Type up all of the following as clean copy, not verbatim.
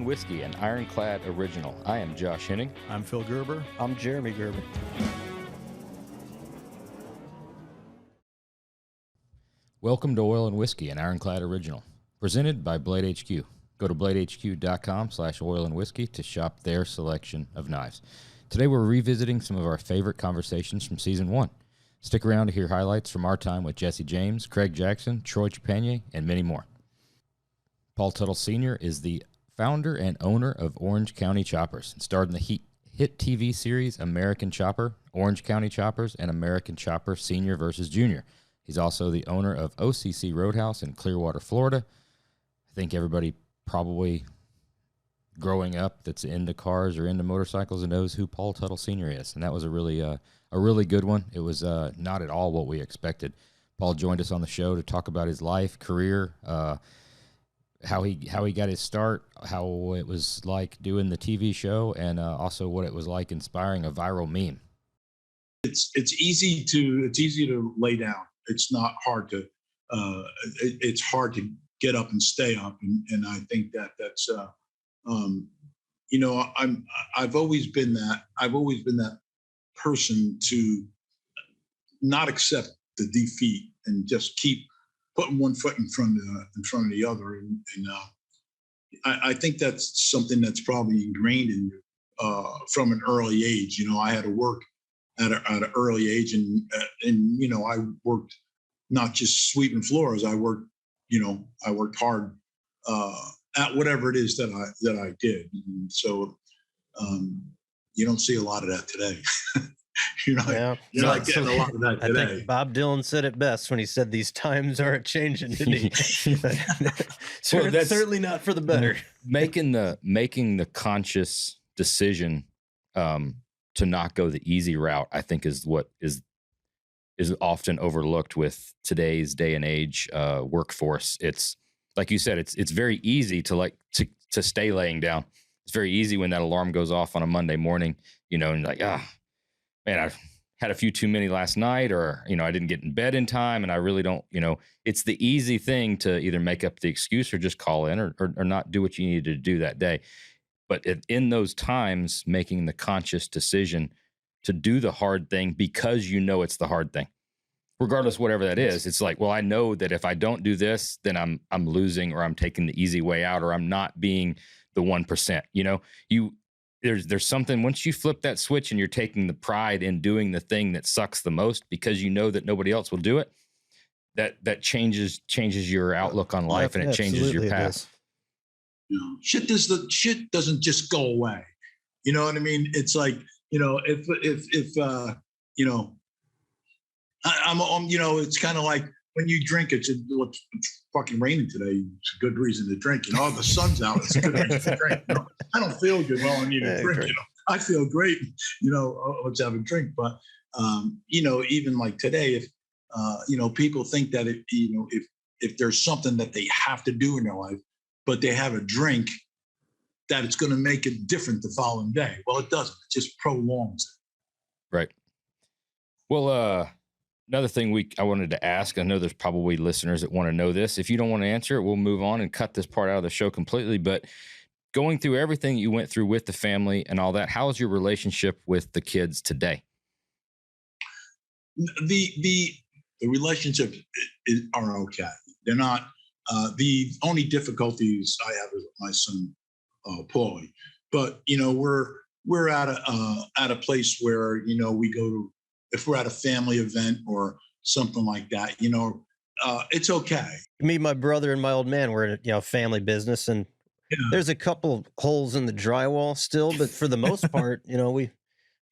and Whiskey, an ironclad original. I am Josh Henning. I'm Phil Gerber. I'm Jeremy Gerber. Welcome to Oil and Whiskey, an ironclad original, presented by Blade HQ. Go to bladehq.com/oil and whiskey to shop their selection of knives. Today we're revisiting some of our favorite conversations from Season 1. Stick around to hear highlights from our time with Jesse James, Craig Jackson, Troy Trepanier, and many more. Paul Teutul Sr. is the founder and owner of Orange County Choppers and starred in the hit TV series American Chopper, Orange County Choppers, and American Chopper Senior versus Junior. He's also the owner of OCC Road House in Clearwater, Florida. I think everybody probably growing up that's into cars or into motorcycles and knows who Paul Teutul Sr. is, and that was a really good one. It was not at all what we expected. Paul joined us on the show to talk about his life, career, how he got his start, how it was like doing the TV show, and also what it was like inspiring a viral meme. It's easy to lay down. It's not hard to. It's hard to get up and stay up, and I think that's. I've always been that person to not accept the defeat and just keep putting one foot in front of the other, and I think that's something that's probably ingrained in you from an early age. You know, I had to work at an early age, and I worked not just sweeping floors. I worked hard at whatever it is that I did. And so you don't see a lot of that today. You're not getting a lot of that today. I think Bob Dylan said it best when he said these times aren't changing, didn't he? Certainly not for the better. Making the conscious decision to not go the easy route, I think, is what is often overlooked with today's day and age workforce. It's like you said, it's very easy to stay laying down. It's very easy when that alarm goes off on a Monday morning, and you're like, man, I had a few too many last night, or, I didn't get in bed in time, and I really don't, it's the easy thing to either make up the excuse or just call in or not do what you needed to do that day. But in those times, making the conscious decision to do the hard thing because it's the hard thing, regardless whatever that is. It's like, well, I know that if I don't do this, then I'm losing, or I'm taking the easy way out, or I'm not being the 1%. There's something, once you flip that switch and you're taking the pride in doing the thing that sucks the most because you know that nobody else will do it, that changes your outlook on life, and it changes your path. Shit doesn't just go away. You know what I mean? It's like, if it's kind of like when you drink, it's fucking raining today. It's a good reason to drink. The sun's out. It's a good reason to drink. I don't feel good. Well, I need a drink. Great. I feel great. Let's have a drink. But even like today, if people think that if there's something that they have to do in their life, but they have a drink, that it's going to make it different the following day. Well, it doesn't. It just prolongs it. Right. Well, another thing I wanted to ask, I know there's probably listeners that want to know this. If you don't want to answer it, we'll move on and cut this part out of the show completely. But going through everything you went through with the family and all that, how is your relationship with the kids today? The relationships are okay. They're not. The only difficulties I have is with my son, Paulie. But we're at a place where we go to, if we're at a family event or something like that, it's okay. Me, my brother, and my old man, we're in a family business, and there's a couple holes in the drywall still, but for the most part, we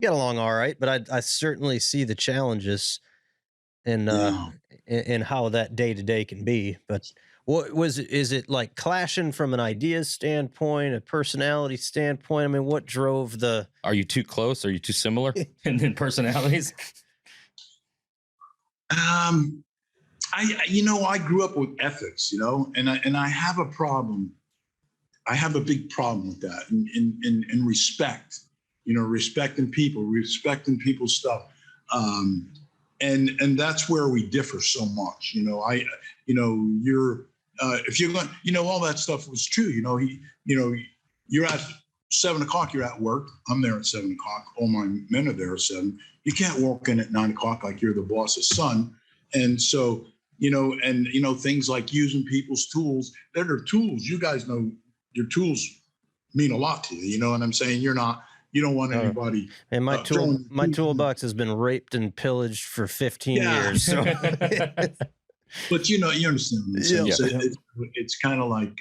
get along all right. But I certainly see the challenges and how that day to day can be. But is it like clashing from an ideas standpoint, a personality standpoint? I mean, what drove the? Are you too close? Are you too similar in personalities? I grew up with ethics, and I have a problem. I have a big problem with that, in respect, respecting people, respecting people's stuff. And that's where we differ so much. You're if you're going, all that stuff was true. you're at 7 o'clock, you're at work. I'm there at 7 o'clock. All my men are there at 7. You can't walk in at 9 o'clock like you're the boss's son. And so, things like using people's tools, they're their tools. You guys know your tools mean a lot to you. You know what I'm saying? You don't want anybody. And my toolbox has been raped and pillaged for 15 years. So. But you understand what I'm saying. Yeah. So it's kind of like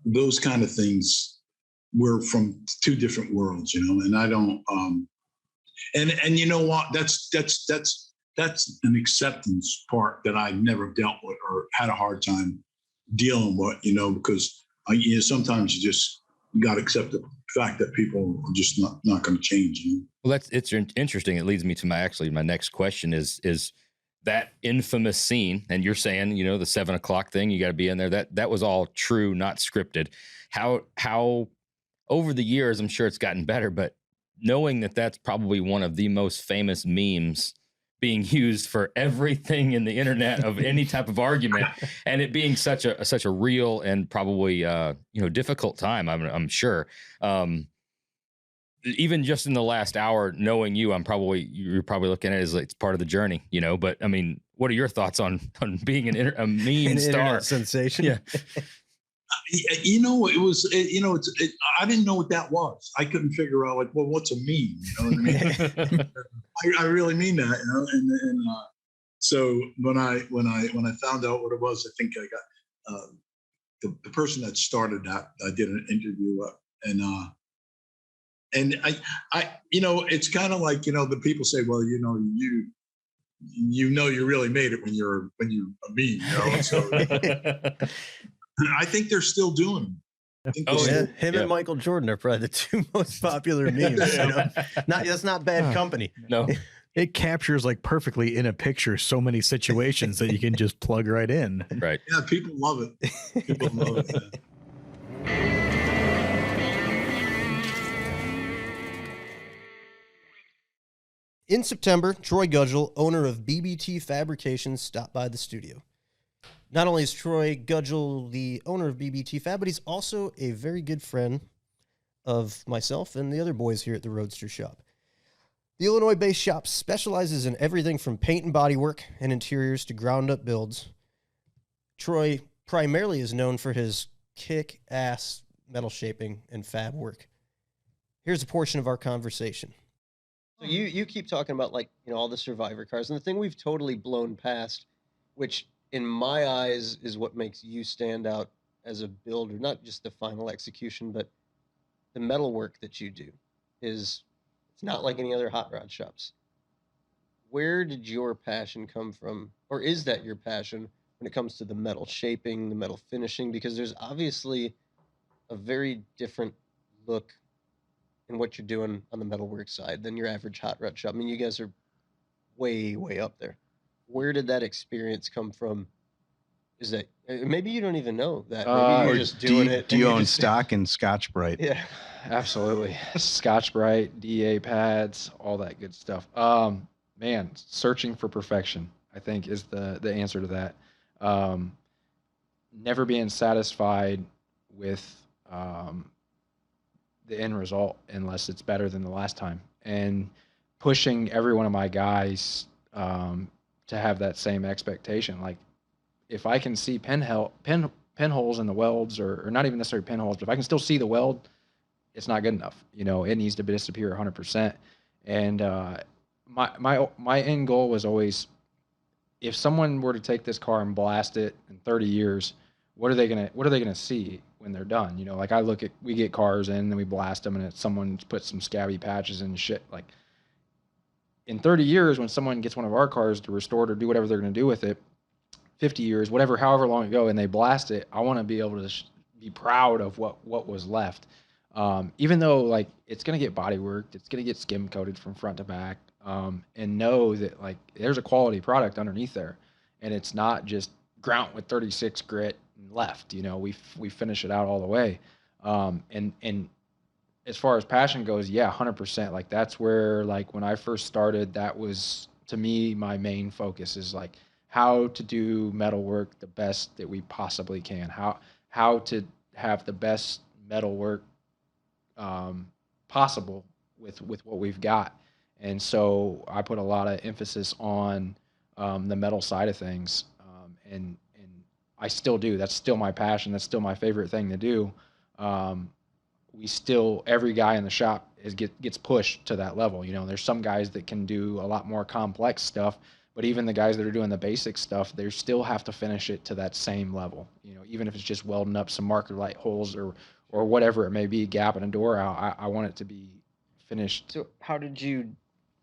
those kind of things. We're from 2 different worlds, and I don't. And you know what? That's an acceptance part that I never dealt with or had a hard time dealing with, because sometimes you just got to accept the fact that people are just not going to change. Well, it's interesting. It leads me to my next question is that infamous scene. And you're saying, the 7 o'clock thing, you got to be in there. That was all true, not scripted. How over the years, I'm sure it's gotten better, but knowing that that's probably one of the most famous memes being used for everything in the internet of any type of argument, and it being such a real and probably difficult time, I'm sure. Even just in the last hour, knowing you, you're probably looking at it as it's part of the journey, But I mean, what are your thoughts on being a meme star sensation? Yeah. It was, I didn't know what that was. I couldn't figure out what's a meme? You know what I mean? I really mean that, and so when I found out what it was, I think I got the person that started that. I did an interview and I it's kind of like, the people say, well, you really made it when you're a meme, so I think they're still doing them. Him and Michael Jordan are probably the 2 most popular memes. That's not bad company. No, it captures perfectly in a picture so many situations that you can just plug right in. Right. Yeah, people love it. People love it. In September, Troy Gudgel, owner of BBT Fabrications, stopped by the studio. Not only is Troy Gudgel the owner of BBT Fab, but he's also a very good friend of myself and the other boys here at the Roadster Shop. The Illinois-based shop specializes in everything from paint and bodywork and interiors to ground-up builds. Troy primarily is known for his kick-ass metal shaping and fab work. Here's a portion of our conversation. So you keep talking about all the Survivor cars, and the thing we've totally blown past, which in my eyes is what makes you stand out as a builder, not just the final execution, but the metal work that you do it's not like any other hot rod shops. Where did your passion come from? Or is that your passion when it comes to the metal shaping, the metal finishing? Because there's obviously a very different look in what you're doing on the metalwork side than your average hot rod shop. I mean, you guys are way, way up there. Where did that experience come from? Is that maybe you don't even know that? Maybe you're just doing it. Do you own stock in Scotch-Brite? Yeah, absolutely. Scotch-Brite, DA pads, all that good stuff. Man, searching for perfection, I think, is the answer to that. Never being satisfied with the end result unless it's better than the last time, and pushing every one of my guys to have that same expectation. If I can see pinholes in the welds, or not even necessarily pinholes, but if I can still see the weld, it's not good enough. It needs to disappear 100%. And my end goal was always, if someone were to take this car and blast it in 30 years, what are they gonna see when they're done? We get cars in and we blast them, and someone's put some scabby patches and shit. In 30 years, when someone gets one of our cars to restore it or do whatever they're going to do with it, 50 years, however long ago, and they blast it, I want to be able to be proud of what was left. Even though it's going to get body worked, it's going to get skim coated from front to back, and know that there's a quality product underneath there, and it's not just grout with 36 grit and left. We finish it out all the way. And as far as passion goes, yeah, 100%. That's where when I first started, that was, to me, my main focus is how to do metal work the best that we possibly can, how to have the best metal work possible with what we've got. And so I put a lot of emphasis on the metal side of things, and I still do. That's still my passion. That's still my favorite thing to do. Every guy in the shop gets pushed to that level. There's some guys that can do a lot more complex stuff, but even the guys that are doing the basic stuff, they still have to finish it to that same level. Even if it's just welding up some marker light holes or whatever it may be, gapping a door out. I want it to be finished. So how did you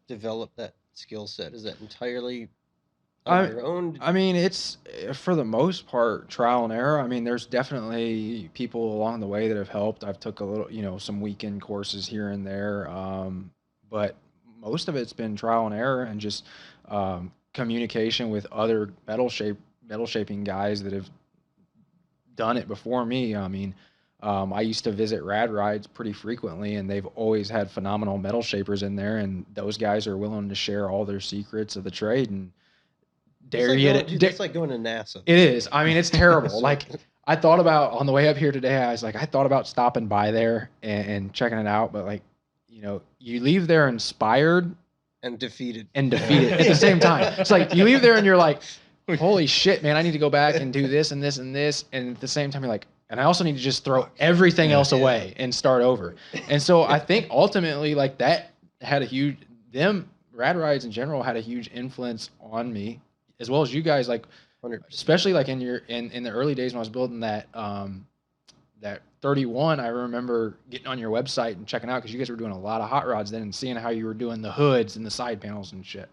develop that skill set? Is that entirely on your own? I mean, it's for the most part trial and error. I mean, there's definitely people along the way that have helped. I've took a little, some weekend courses here and there, but most of it's been trial and error and just communication with other metal shaping guys that have done it before me. I mean, I used to visit Rad Rides pretty frequently, and they've always had phenomenal metal shapers in there, and those guys are willing to share all their secrets of the trade. And it's like going to NASA. It is. I mean, it's terrible. Like, I thought about on the way up here today, I thought about stopping by there and checking it out, but you leave there inspired and defeated at the same time. It's like you leave there and you're like, holy shit, man, I need to go back and do this and this and this. And at the same time, you're like, and I also need to just throw everything else away and start over. And so I think ultimately, like, that had Rad Rides in general had a huge influence on me, as well as you guys, like, 100%. Especially like in the early days when I was building that 31. I remember getting on your website and checking out, because you guys were doing a lot of hot rods then, and seeing how you were doing the hoods and the side panels and shit,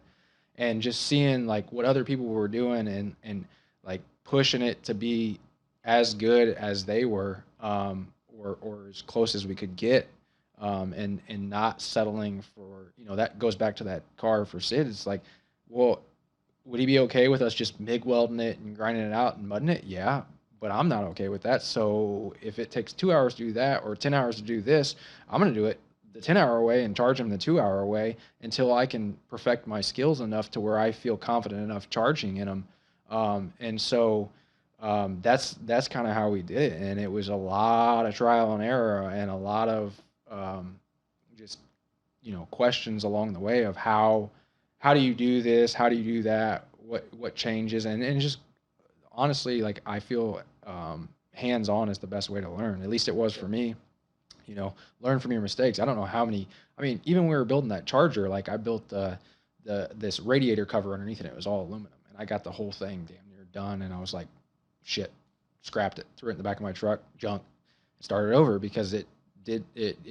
and just seeing like what other people were doing and like pushing it to be as good as they were, or as close as we could get, and not settling for, that goes back to that car for Sid. It's like, well, would he be okay with us just MIG welding it and grinding it out and mudding it? Yeah, but I'm not okay with that. So if it takes 2 hours to do that or 10 hours to do this, I'm going to do it the 10-hour way and charge him the 2-hour way until I can perfect my skills enough to where I feel confident enough charging in them. And so that's kind of how we did it. And it was a lot of trial and error and a lot of just, questions along the way of how do you do this? How do you do that? What changes? And just honestly, like, I feel hands-on is the best way to learn. At least it was for me. Learn from your mistakes. I don't know how many. I mean, even when we were building that charger, like, I built this radiator cover underneath it. It was all aluminum, and I got the whole thing damn near done. And I was like, shit, scrapped it, threw it in the back of my truck, junk, started over, because it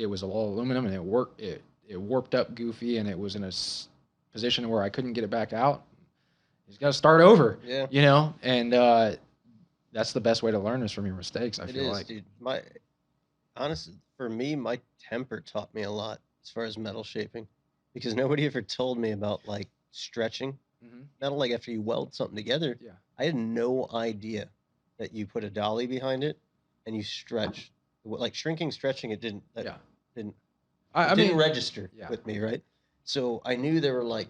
was all aluminum, and it worked. It warped up goofy, and it was in a position where I couldn't get it back out. You just got to start over. Yeah. And that's the best way to learn is from your mistakes. I feel like, dude. Honestly, for me, my temper taught me a lot as far as metal shaping, because nobody ever told me about, like, stretching metal. Like, after you weld something together, I had no idea that you put a dolly behind it and you stretch. Like, shrinking, stretching, it didn't register with me, right? So I knew there were, like,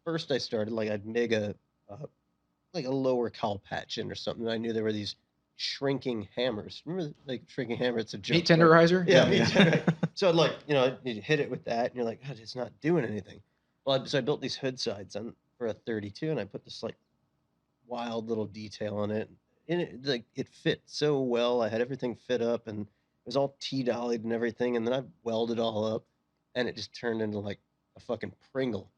first I started, like, I'd MIG a lower cowl patch in or something. And I knew there were these shrinking hammers. Remember, like, shrinking hammer? It's a joke. Meat tenderizer? Right? Yeah, meat tenderizer. So I'd, like, you'd hit it with that, and you're like, God, it's not doing anything. Well, so I built these hood sides for a 32, and I put this, like, wild little detail on it. And it fit so well. I had everything fit up, and it was all T-dollied and everything. And then I welded it all up, and it just turned into, like, a fucking Pringle,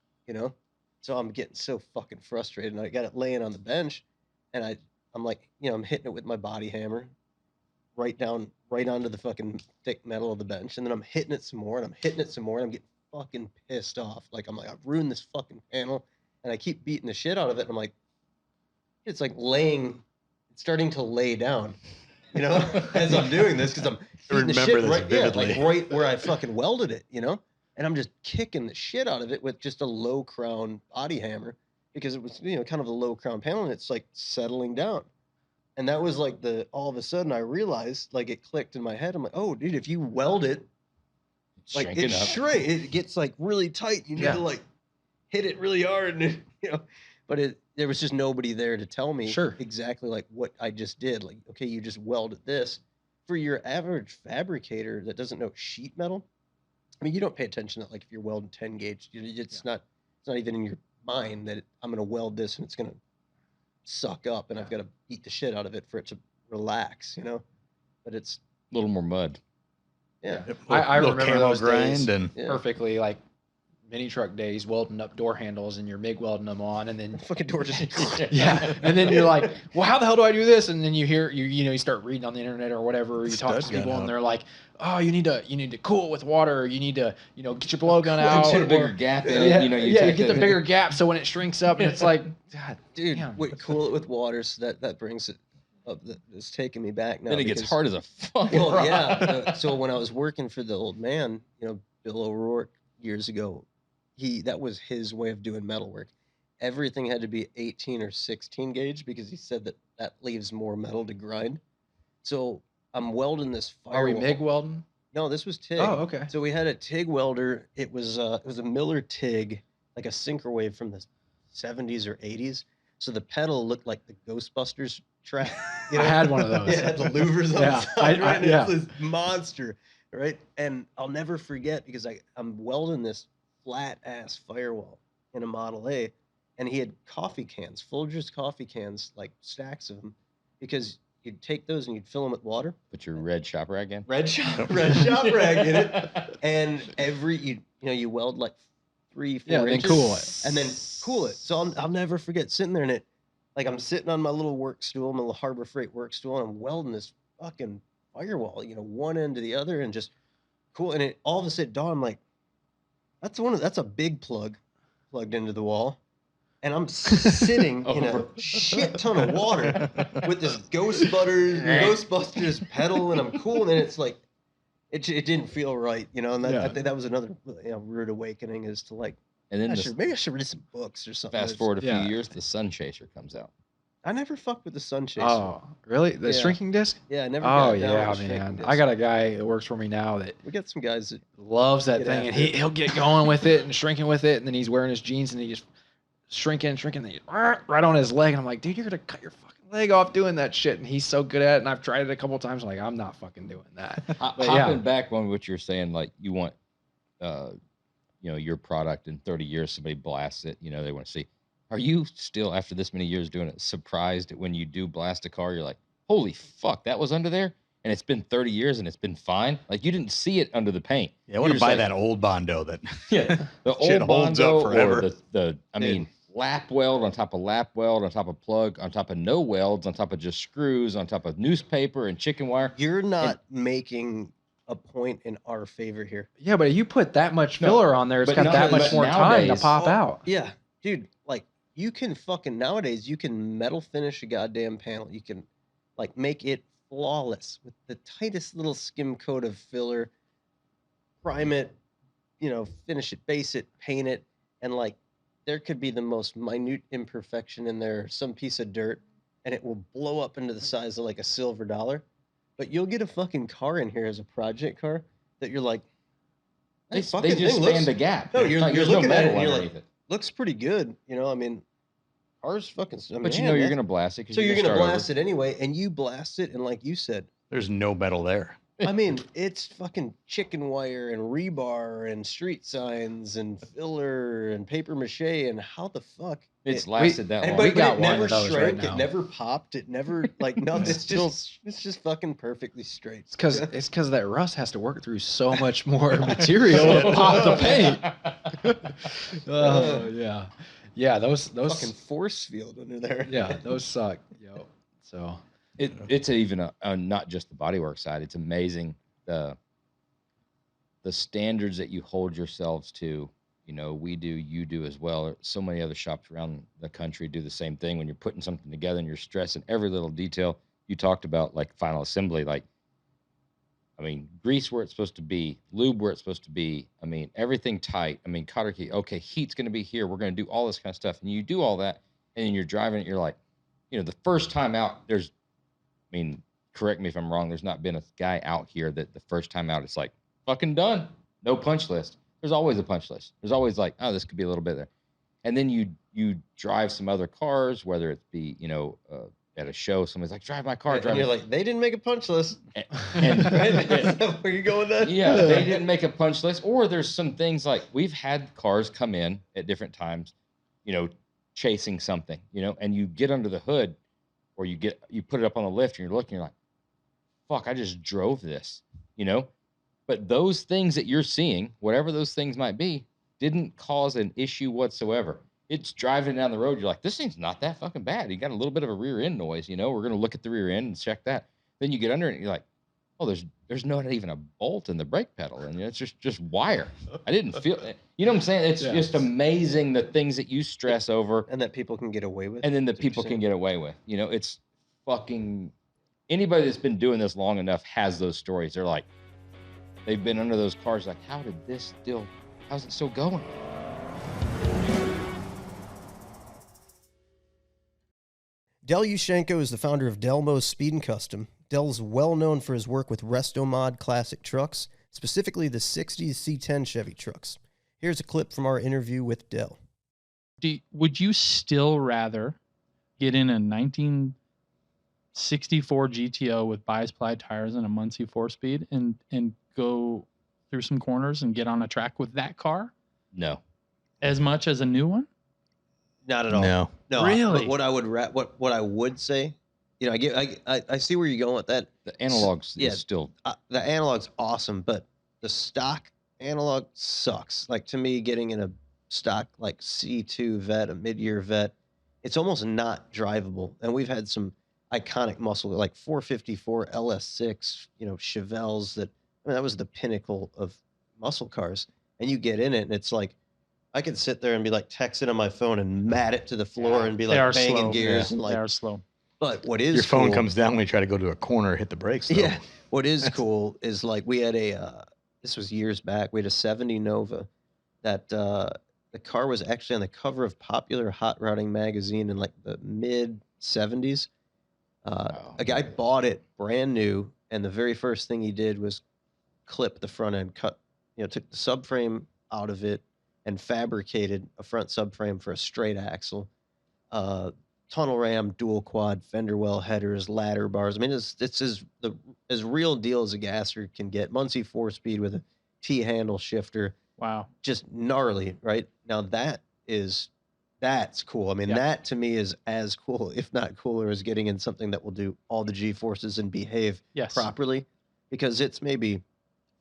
So I'm getting so fucking frustrated, and I got it laying on the bench, and I'm like, I'm hitting it with my body hammer right onto the fucking thick metal of the bench, and then I'm hitting it some more, and I'm hitting it some more, and I'm getting fucking pissed off. Like, I'm like, I've ruined this fucking panel, and I keep beating the shit out of it, and I'm like, it's like it's starting to lay down, as I'm doing this, because I'm hitting the shit right where I fucking welded it, And I'm just kicking the shit out of it with just a low crown body hammer, because it was, kind of a low crown panel, and it's, like, settling down. And that was like all of a sudden I realized, like, it clicked in my head. I'm like, oh, dude, if you weld it, like, it gets, like, really tight. You need to, like, hit it really hard, and but there was just nobody there to tell me exactly, like, what I just did. Like, okay, you just welded this. for your average fabricator that doesn't know sheet metal, I mean, you don't pay attention to like if you're welding 10 gauge, it's not even in your mind that I'm going to weld this and it's going to suck up and I've got to beat the shit out of it for it to relax, but it's A little more mud. yeah. I Little remember camo those days and Yeah. perfectly, like mini truck days, welding up door handles and you're MIG welding them on, and then Fucking door just yeah, and then you're like, well, how the hell do I do this? And then you hear you start reading on the internet or whatever, or you talk to Stud gun people and out. they're like, oh, you need to cool it with water, or you need to get your blowgun out, Put a bigger or- gap in it. yeah, You you take get the bigger gap so when it shrinks up, and it's like, God, dude, damn. wait, cool it with water, so that brings it up. It's taking me back now. Then it gets because- hard as a fucking Well, rock. yeah. So when I was working for the old man, Bill O'Rourke years ago, that was his way of doing metal work. Everything had to be 18 or 16 gauge because he said that leaves more metal to grind. So I'm welding this firewall. Are we MIG welding? No, this was TIG. Oh, okay. So we had a TIG welder. It was a Miller TIG, like a Synchrowave from the 70s or 80s. So the pedal looked like the Ghostbusters track. I had one of those. Yeah, it had the louvers on Yeah, the side, right? And yeah. it's this monster, right? And I'll never forget because I'm welding this flat ass firewall in a Model A, and he had coffee cans, Folgers coffee cans, like stacks of them, because you'd take those and you'd fill them with water. Put your red shop rag in. Red shop rag in it, and you weld like 3-4 Yeah, inches, then cool it. and then cool it. So I'll never forget sitting there, and it, like, I'm sitting on my little work stool, my little Harbor Freight work stool, and I'm welding this fucking firewall, one end to the other, and just cool. And it all of a sudden dawned, I'm like, that's a big plug plugged into the wall, and I'm sitting in a shit ton of water with this Ghostbusters pedal, and I'm cool, and it's like it didn't feel right, and I think that was another rude awakening, is to like, And then maybe I should read some books or something. fast forward a few Yeah. years, the Sun Chaser comes out. I never fucked with the Sun Chaser. Oh, really? The Yeah. shrinking disc? Yeah, I never. Oh got down yeah, with the shrinking man. disc. I got a guy that works for me now that We got some guys that loves that Get thing, and after it. he'll get going with it and shrinking with it, and then he's wearing his jeans and he just shrinking, and he right on his leg, and I'm like, dude, you're gonna cut your fucking leg off doing that shit, and he's so good at it, and I've tried it a couple times. I'm like, I'm not fucking doing that. But yeah. Hopping back on what you're saying, like you want, your product in 30 years, somebody blasts it, they want to see. Are you still, after this many years doing it, surprised when you do blast a car? You're like, holy fuck, that was under there? And it's been 30 years and it's been fine? Like, you didn't see it under the paint. Yeah, I want You're to just buy like, that old Bondo that The shit old holds up Bondo forever. or lap weld on top of lap weld, on top of plug, on top of no welds, on top of just screws, on top of newspaper and chicken wire. you're not making a point in our favor here. Yeah, but you put that much No, filler on there, it's but got that but much more time to nowadays- pop out. Yeah, dude, like you can nowadays you can metal finish a goddamn panel. You can like make it flawless with the tightest little skim coat of filler, prime it, finish it, base it, paint it, and like there could be the most minute imperfection in there, some piece of dirt, and it will blow up into the size of like a silver dollar. But you'll get a fucking car in here as a project car that you're like, They, that fucking they just thing span looks- the gap. No, you're Like, there's looking no at it metal and you're like, underneath it. looks pretty good. I mean, ours fucking. But you're going to blast it. So you're gonna blast it anyway, and you blast it, and like you said, there's no metal there. I mean, it's fucking chicken wire and rebar and street signs and filler and paper mache, and how the fuck It's lasted that long. but We got it one never of those right shrank, now. it never popped, it never like no, it's just fucking perfectly straight. It's because that rust has to work through so much more material to pop the paint. Oh yeah. Those fucking force field under there. yeah, those suck. Yo, so It's even not just the bodywork side. It's amazing the standards that you hold yourselves to. We do, you do as well. So many other shops around the country do the same thing. When you're putting something together and you're stressing every little detail, you talked about like final assembly, grease where it's supposed to be, lube where it's supposed to be. Everything tight. Cotter key. Okay, heat's going to be here. We're going to do all this kind of stuff. And you do all that, and then you're driving it. You're like, the first time out, correct me if I'm wrong. There's not been a guy out here that the first time out, it's like fucking done. No punch list. There's always a punch list. There's always like, oh, this could be a little bit there. And then you drive some other cars, whether it be, at a show, somebody's like, drive my car, drive and you're my-" like, they didn't make a punch list. and Where you going with that? yeah, they didn't make a punch list. Or there's some things like we've had cars come in at different times, chasing something, and you get under the hood or you put it up on the lift and you're looking, you're like, fuck, I just drove this, But those things that you're seeing, whatever those things might be, didn't cause an issue whatsoever. It's driving down the road. You're like, this thing's not that fucking bad. You got a little bit of a rear end noise, We're going to look at the rear end and check that. Then you get under it and you're like, oh, there's not even a bolt in the brake pedal. And it's just wire. I didn't feel it. You know what I'm saying? It's just amazing the things that you stress over. And that people can get away with. And then the people can get away with. It's fucking, anybody that's been doing this long enough has those stories. They're like, they've been under those cars like, how's it still going? Del Ushenko is the founder of Delmo's Speed and Custom. Del's well known for his work with resto-mod classic trucks, specifically the 60s C-10 Chevy trucks. Here's a clip from our interview with Del. Would you still rather get in a 1964 GTO with bias ply tires and a Muncie 4-speed and go through some corners and get on a track with that car? No. As much as a new one? Not at all. No. Really? But what I would say, I see where you're going with that. The analogs is still. The analog's awesome, but the stock analog sucks. Like, to me, getting in a stock like C2 vet, a mid-year vet, it's almost not drivable. And we've had some iconic muscle, like 454 LS6, Chevelles that was the pinnacle of muscle cars. And you get in it and it's like, I could sit there and be like texting on my phone and mat it to the floor and be like banging slow. gears and like, they are slow. But what is Your phone cool, comes down when you try to go to a corner, hit the brakes. Though. Yeah. What is cool is like we had this was years back. We had a 70 Nova that the car was actually on the cover of Popular Hot Rodding magazine in like the mid 70s. A guy bought it brand new, and the very first thing he did was clip the front end, took the subframe out of it and fabricated a front subframe for a straight axle. Tunnel ram, dual quad, fender well headers, ladder bars. I mean, it's as real deal as a gasser can get. Muncie 4-speed with a T-handle shifter. Wow. Just gnarly, right? Now that's cool. I mean, that to me is as cool, if not cooler, as getting in something that will do all the G-forces and behave properly, because it's maybe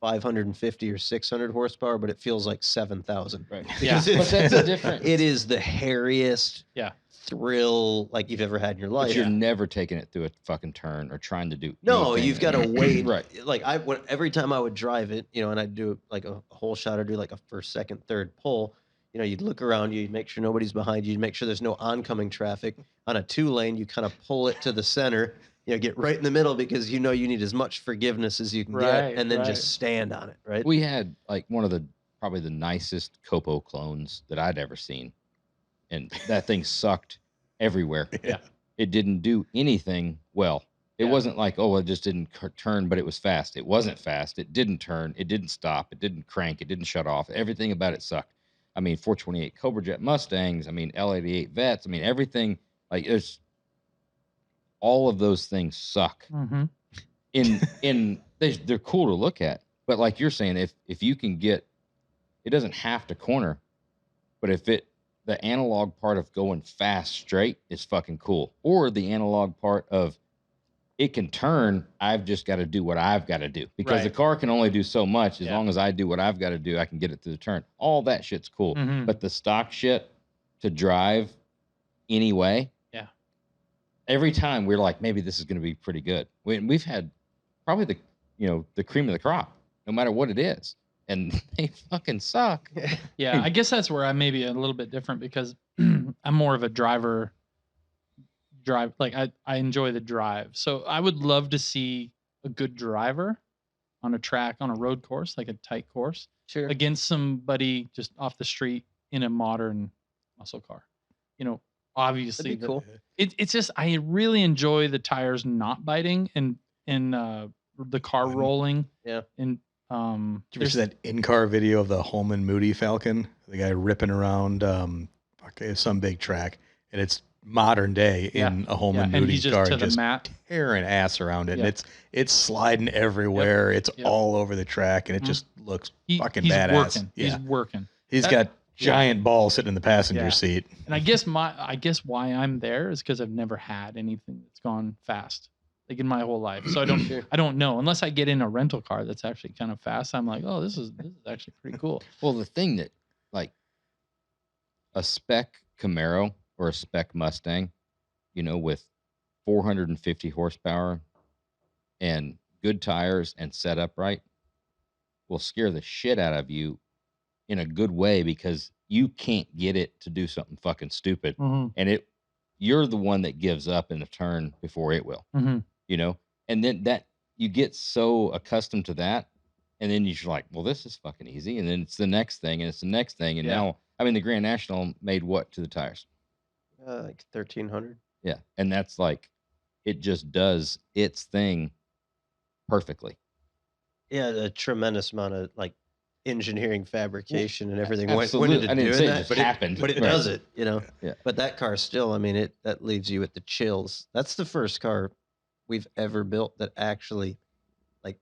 550 or 600 horsepower, but it feels like 7,000. Right. Yeah. But that's a difference. It is the hairiest thrill like you've ever had in your life. But you're never taking it through a fucking turn or trying to do No, anything. you've got to wait. Right. Like every time I would drive it, and I'd do like a whole shot or do like a first, second, third pull, you'd look around you, you'd make sure nobody's behind you, you'd make sure there's no oncoming traffic. On a 2-lane, you kind of pull it to the center, get right in the middle because you need as much forgiveness as you can get, and then just stand on it, right? We had like one of probably the nicest Copo clones that I'd ever seen. And that thing sucked everywhere. Yeah. It didn't do anything well. It wasn't like, it just didn't turn, but it was fast. It wasn't fast. It didn't turn. It didn't stop. It didn't crank. It didn't shut off. Everything about it sucked. I mean, 428 Cobra Jet Mustangs. I mean, L88 Vets. I mean, everything. Like, there's all of those things suck. Mm-hmm. They're cool to look at, but like you're saying, if you can get, it doesn't have to corner, but if the analog part of going fast straight is fucking cool, or the analog part of it can turn, I've just got to do what I've got to do, because the car can only do so much. As long as I do what I've got to do, I can get it through the turn. All that shit's cool. Mm-hmm. But the stock shit to drive anyway, every time we're like, maybe this is going to be pretty good. We've had probably the cream of the crop, no matter what it is, and they fucking suck. Yeah, I guess that's where I may be a little bit different, because I'm more of a drive. Like I enjoy the drive. So I would love to see a good driver on a track, on a road course, like a tight course, against somebody just off the street in a modern muscle car. Obviously, That'd be cool. It's just, I really enjoy the tires not biting and the car rolling. Yeah. And Did you ever see that in-car video of the Holman Moody Falcon? The guy ripping around some big track, and it's modern day in a home and and nudie he's just car, to the just mat. tearing ass around it. Yeah. And it's sliding everywhere. It's Yep. all over the track, and it just looks fucking he's badass. working. Yeah. He's working. He's got giant balls sitting in the passenger seat. And I guess why I'm there is because I've never had anything that's gone fast, like in my whole life. So I don't know unless I get in a rental car that's actually kind of fast. I'm like, oh, this is actually pretty cool. Well, the thing that like a spec Camaro or a spec Mustang, you know, with 450 horsepower and good tires and set up right, will scare the shit out of you in a good way because you can't get it to do something fucking stupid. And you're the one that gives up in a turn before it will, you know? And then that you get so accustomed to that. And then you're like, well, this is fucking easy. And then it's the next thing and it's the next thing. And now, I mean, the Grand National made what to the tires? Like 1,300. Yeah. And that's like, it just does its thing perfectly. Yeah, a tremendous amount of like engineering, fabrication, and everything went Absolutely. into I didn't doing say it that, just but happened. it Right. does it, you know. Yeah. But that car still, I mean, that leaves you with the chills. That's the first car we've ever built that actually like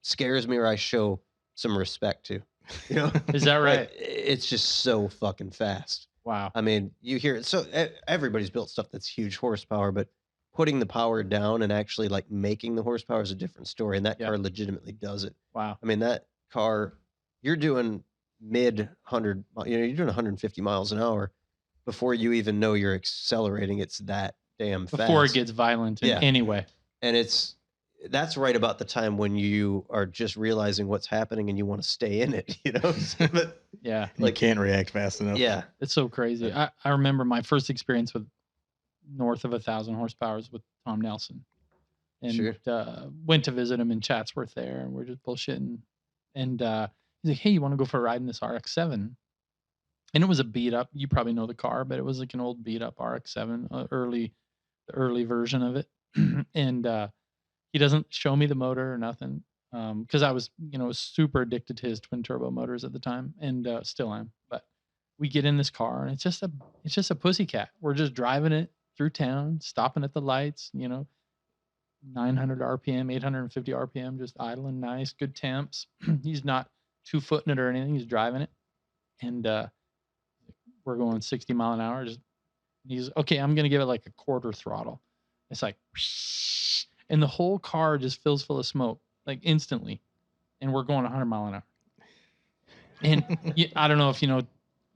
scares me, or I show some respect to. You know, Is that right? Like, it's just so fucking fast. Wow. I mean, you hear it. So everybody's built stuff that's huge horsepower, but putting the power down and actually like making the horsepower is a different story. And that car legitimately does it. Wow. I mean, that car, you're doing mid 100, you know, you're doing 150 miles an hour before you even know you're accelerating. It's that damn fast. Before it gets violent in any way. And that's right about the time when you are just realizing what's happening and you want to stay in it, you know? But Yeah. Like, can't react fast enough. yeah. It's so crazy. I remember my first experience with north of 1,000 horsepower with Tom Nelson. And went to visit him in Chatsworth there, and we're just bullshitting. And he's like, hey, you want to go for a ride in this RX-7? And it was a beat up. You probably know the car, but it was like an old beat up RX-7, the early version of it. And he doesn't show me the motor or nothing, because I was, you know, super addicted to his twin turbo motors at the time, and still am. But we get in this car, and it's just a pussycat. We're just driving it through town, stopping at the lights, you know, 900 RPM, 850 RPM, just idling nice, good temps. He's not 2-footing it or anything. He's driving it, and we're going 60 mile an hour. He's okay. I'm gonna give it like a quarter throttle. It's like. And the whole car just fills full of smoke, like instantly. And we're going 100 mile an hour. And I don't know if you know,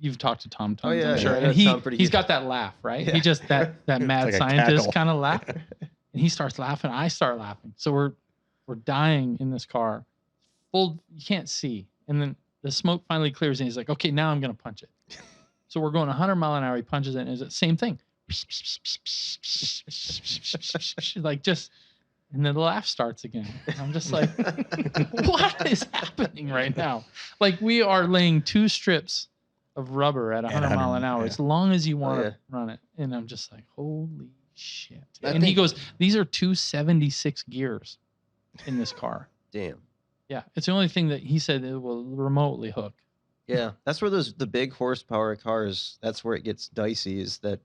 you've talked to Tom, I'm sure. And he's got that laugh, right? Yeah. He just, that mad like scientist kind of laugh. And he starts laughing. I start laughing. So we're dying in this car. You can't see. And then the smoke finally clears and he's like, okay, now I'm going to punch it. So we're going 100 mile an hour. He punches it and it's the same thing. Like just... And then the laugh starts again. And I'm just like, what is happening right now? Like we are laying 2 strips of rubber at 100 mile an hour as long as you want to run it. And I'm just like, holy shit. And he goes, these are 276 gears in this car. Damn. Yeah. It's the only thing that he said it will remotely hook. Yeah. That's where the big horsepower cars, that's where it gets dicey, is that,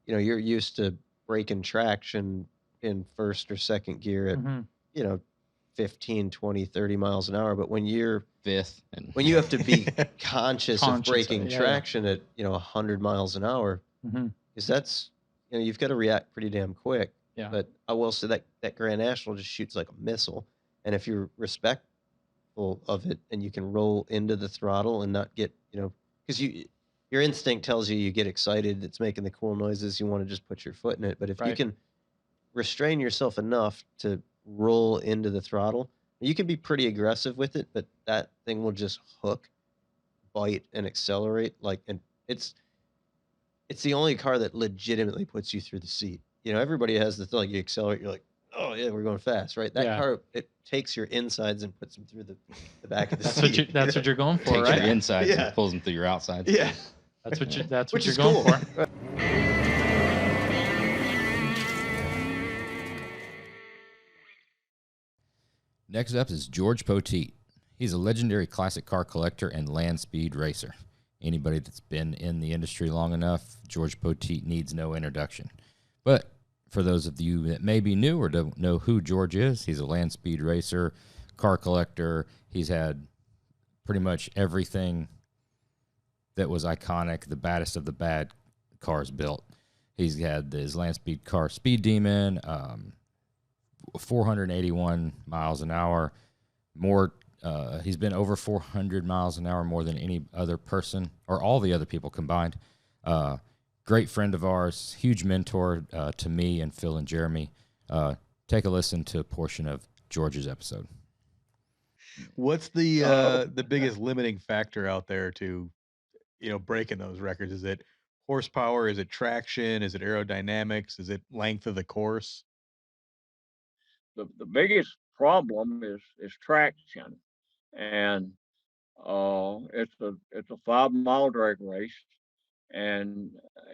you know, you're used to braking traction in first or second gear at, you know, 15, 20, 30 miles an hour. But when you're fifth, and when you have to be conscious of braking traction at, you know, 100 miles an hour, because that's, you know, you've got to react pretty damn quick. Yeah. But I will say that Grand National just shoots like a missile. And if you're respectful of it and you can roll into the throttle and not get, you know, because your instinct tells you get excited, it's making the cool noises, you want to just put your foot in it. But if you can restrain yourself enough to roll into the throttle, you can be pretty aggressive with it, but that thing will just hook, bite, and accelerate. Like, and it's the only car that legitimately puts you through the seat. You know, everybody has the thing, like you accelerate, you're like, oh yeah, we're going fast, right? That car, it takes your insides and puts them through the back of the seat. That's what you're going for, takes right? your insides and pulls them through your outsides. Yeah. That's what you're going for. Next up is George Poteet. He's a legendary classic car collector and land speed racer. Anybody that's been in the industry long enough, George Poteet needs no introduction. But for those of you that may be new or don't know who George is, he's a land speed racer, car collector. He's had pretty much everything that was iconic, the baddest of the bad cars built. He's had his land speed car Speed Demon, 481 miles an hour, more. He's been over 400 miles an hour more than any other person or all the other people combined. Great friend of ours, huge mentor to me and Phil and Jeremy. Take a listen to a portion of George's episode. What's the biggest limiting factor out there to, breaking those records? Is it horsepower? Is it traction? Is it aerodynamics? Is it length of the course? The biggest problem is traction, and it's a 5-mile drag race, and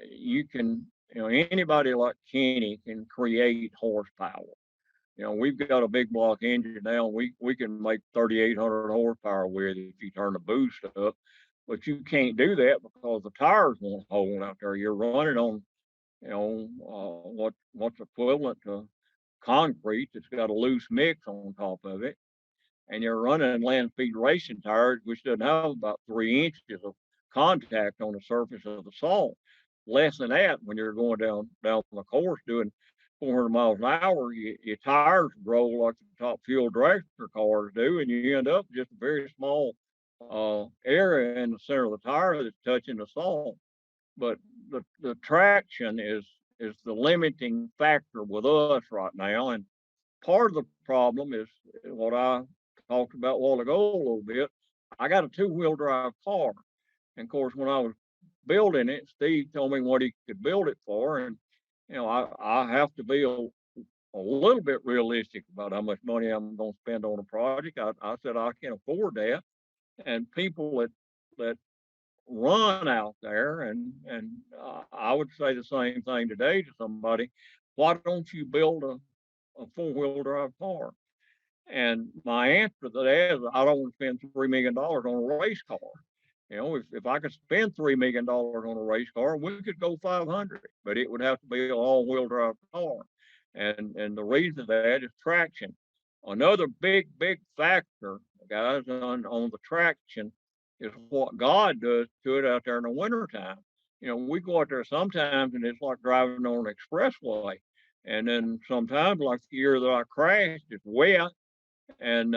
you can, anybody like Kenny can create horsepower. We've got a big block engine now. We can make 3,800 horsepower with it if you turn the boost up, but you can't do that because the tires won't hold out there. You're running on, what's equivalent to concrete that's got a loose mix on top of it, and you're running land speed racing tires, which doesn't have about 3 inches of contact on the surface of the salt. Less than that when you're going down the course doing 400 miles an hour, your tires grow like the top fuel dragster cars do, and you end up just a very small area in the center of the tire that's touching the salt. But the traction is the limiting factor with us right now, and part of the problem is what I talked about a while ago a little bit. I got a 2-wheel drive car, and of course, when I was building it, Steve told me what he could build it for, and I have to be a little bit realistic about how much money I'm going to spend on a project. I said I can afford that, and people that run out there, and I would say the same thing today to somebody. Why don't you build a 4-wheel drive car? And my answer to that is I don't want to spend $3 million on a race car. If I could spend $3 million on a race car, we could go 500, but it would have to be an all-wheel drive car. And the reason for that is traction. Another big factor, guys, on the traction is what God does to it out there in the wintertime. We go out there sometimes and it's like driving on an expressway. And then sometimes, like the year that I crashed, it's wet, and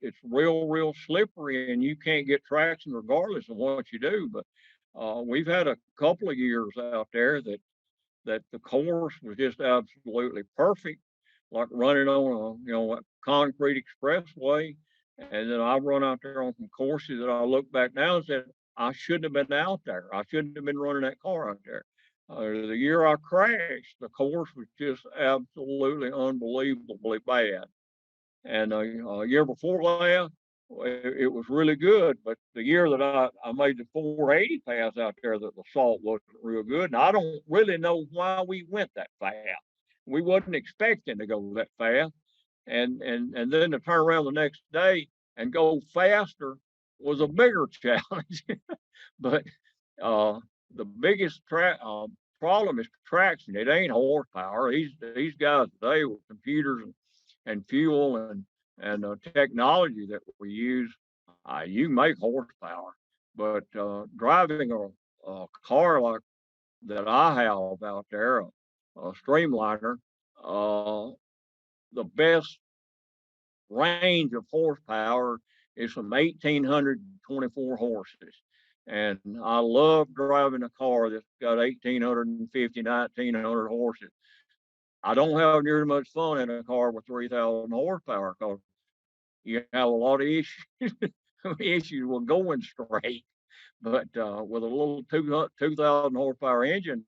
it's real slippery, and you can't get traction regardless of what you do. But we've had a couple of years out there that the course was just absolutely perfect, like running on a concrete expressway. And then I run out there on some courses that I look back now and said I shouldn't have been out there. I shouldn't have been running that car out there. The year I crashed, the course was just absolutely unbelievably bad. And a year before last, it was really good. But the year that I made the 480 pass out there, that the salt wasn't real good. And I don't really know why we went that fast. We wasn't expecting to go that fast. And then to turn around the next day and go faster was a bigger challenge. But the biggest problem is traction. It ain't horsepower. These guys today with computers and fuel and technology that we use, you make horsepower. But driving a car like that I have out there, a Streamliner, the best range of horsepower is from 1,824 horses. And I love driving a car that's got 1,850, 1,900 horses. I don't have near as much fun in a car with 3,000 horsepower because you have a lot of issues with going straight. But with a little 2,000 horsepower engine,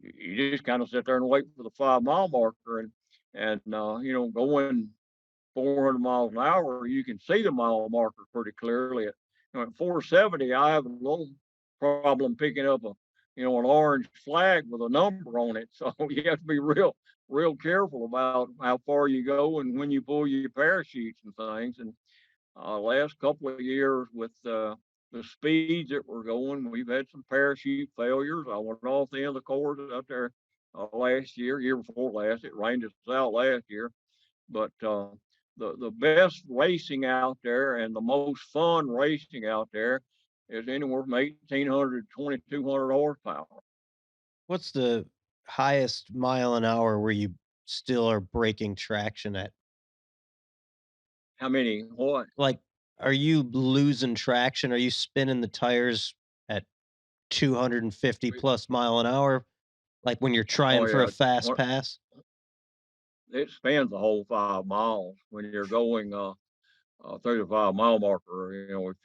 you just kind of sit there and wait for the 5-mile marker, and going 400 miles an hour, you can see the mile marker pretty clearly. At 470, I have a little problem picking up an orange flag with a number on it. So you have to be real careful about how far you go and when you pull your parachutes and things. And last couple of years with the speeds that we're going. We've had some parachute failures. I went off the end of the course out there last year before last. It rained us out last year, but the best racing out there and the most fun racing out there is anywhere from 1,800 to 2,200 horsepower. What's the highest mile an hour where you still are breaking traction at? How many? What? Like, are you losing traction? Are you spinning the tires at 250 plus mile an hour? Like when you're trying for a fast pass? It spans the whole 5 miles when you're going through the 5 mile marker. You know, if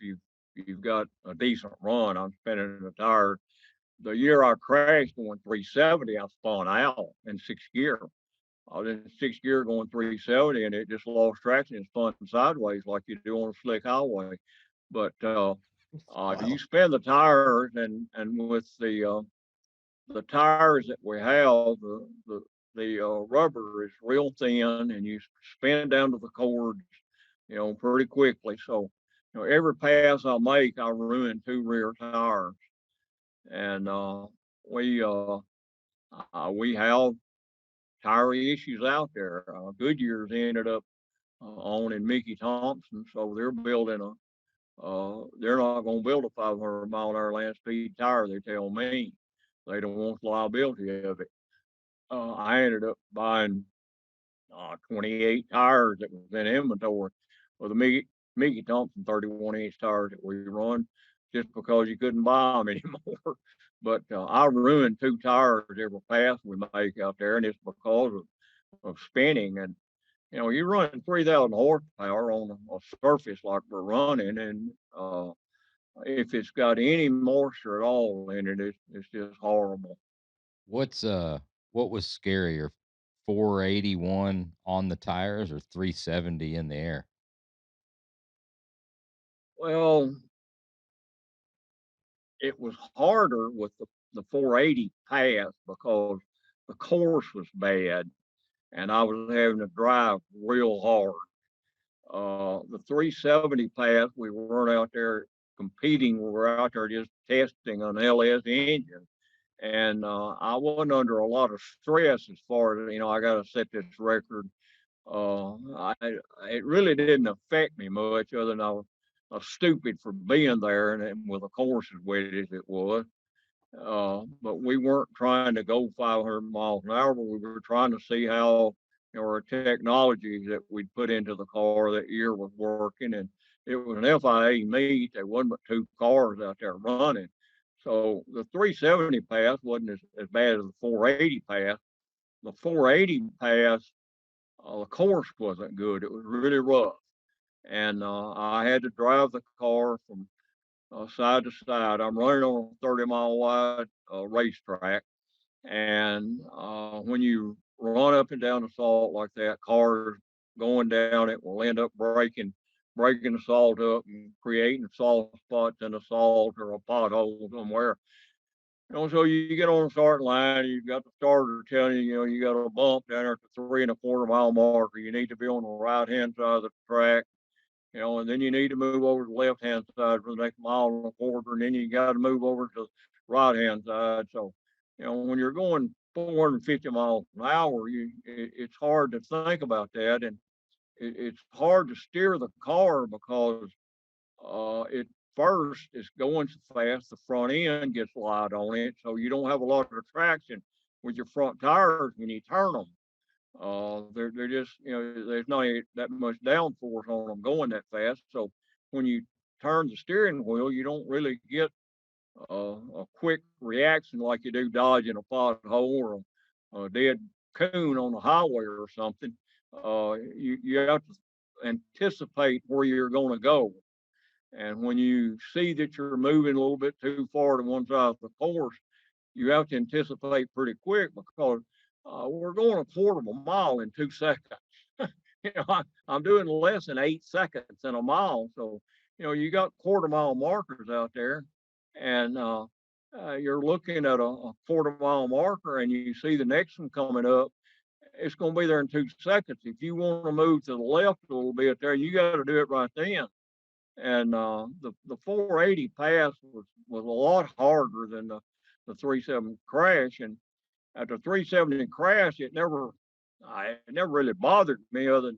you've got a decent run, I'm spinning the tire. The year I crashed going 370, I spun out in sixth gear. I was in sixth gear going 370, and it just lost traction and spun sideways like you do on a slick highway. But you spin the tires, and with the tires that we have, the rubber is real thin, and you spin down to the cords, you know, pretty quickly. So, you know, every pass I make, I ruin 2 rear tires, and we have tire issues out there. Goodyear's ended up owning Mickey Thompson, so they're building they're not going to build a 500 mile an hour land speed tire. They tell me they don't want the liability of it. I ended up buying 28 tires that was in inventory with the Mickey Thompson 31-inch tires that we run, just because you couldn't buy them anymore. But I ruined 2 tires every pass we make out there, and it's because of spinning. And you know, you run 3,000 horsepower on a surface like we're running, and if it's got any moisture at all in it, it's just horrible. What was scarier, 481 on the tires or 370 in the air? Well, it was harder with the 480 pass because the course was bad and I was having to drive real hard. The 370 pass, we weren't out there competing. We were out there just testing an LS engine. And I wasn't under a lot of stress as far as, you know, I got to set this record. It really didn't affect me much, other than I was stupid for being there and with the course as wet as it was. But we weren't trying to go 500 miles an hour. We were trying to see how, you know, our technology that we'd put into the car that year was working. And it was an FIA meet. There wasn't but 2 cars out there running. So the 370 pass wasn't as bad as the 480 pass. The 480 pass, the course wasn't good. It was really rough. And I had to drive the car from side to side. I'm running on a 30-mile wide racetrack. And when you run up and down the salt like that, cars going down it will end up breaking the salt up and creating soft spots in the salt or a pothole somewhere. You know, so you get on the starting line, you've got the starter telling you, you know, you got a bump down there at the 3.25 mile marker. You need to be on the right hand side of the track, you know, and then you need to move over to the left hand side for the next mile and a quarter, and then you got to move over to the right hand side. So, you know, when you're going 450 miles an hour, it's hard to think about that, and it's hard to steer the car because it first is going so fast, the front end gets light on it, so you don't have a lot of traction with your front tires when you turn them. They're just, you know, there's not that much downforce on them going that fast. So when you turn the steering wheel, you don't really get a quick reaction like you do dodging a pothole or a dead coon on the highway or something. You have to anticipate where you're going to go. And when you see that you're moving a little bit too far to one side of the course, you have to anticipate pretty quick because we're going a quarter of a mile in 2 seconds. You know, I'm doing less than 8 seconds in a mile. So, you know, you got quarter mile markers out there, and you're looking at a quarter mile marker and you see the next one coming up. It's going to be there in 2 seconds. If you want to move to the left a little bit there, you got to do it right then. And the 480 pass was a lot harder than the 370 crash. And after 370 crash, it never really bothered me other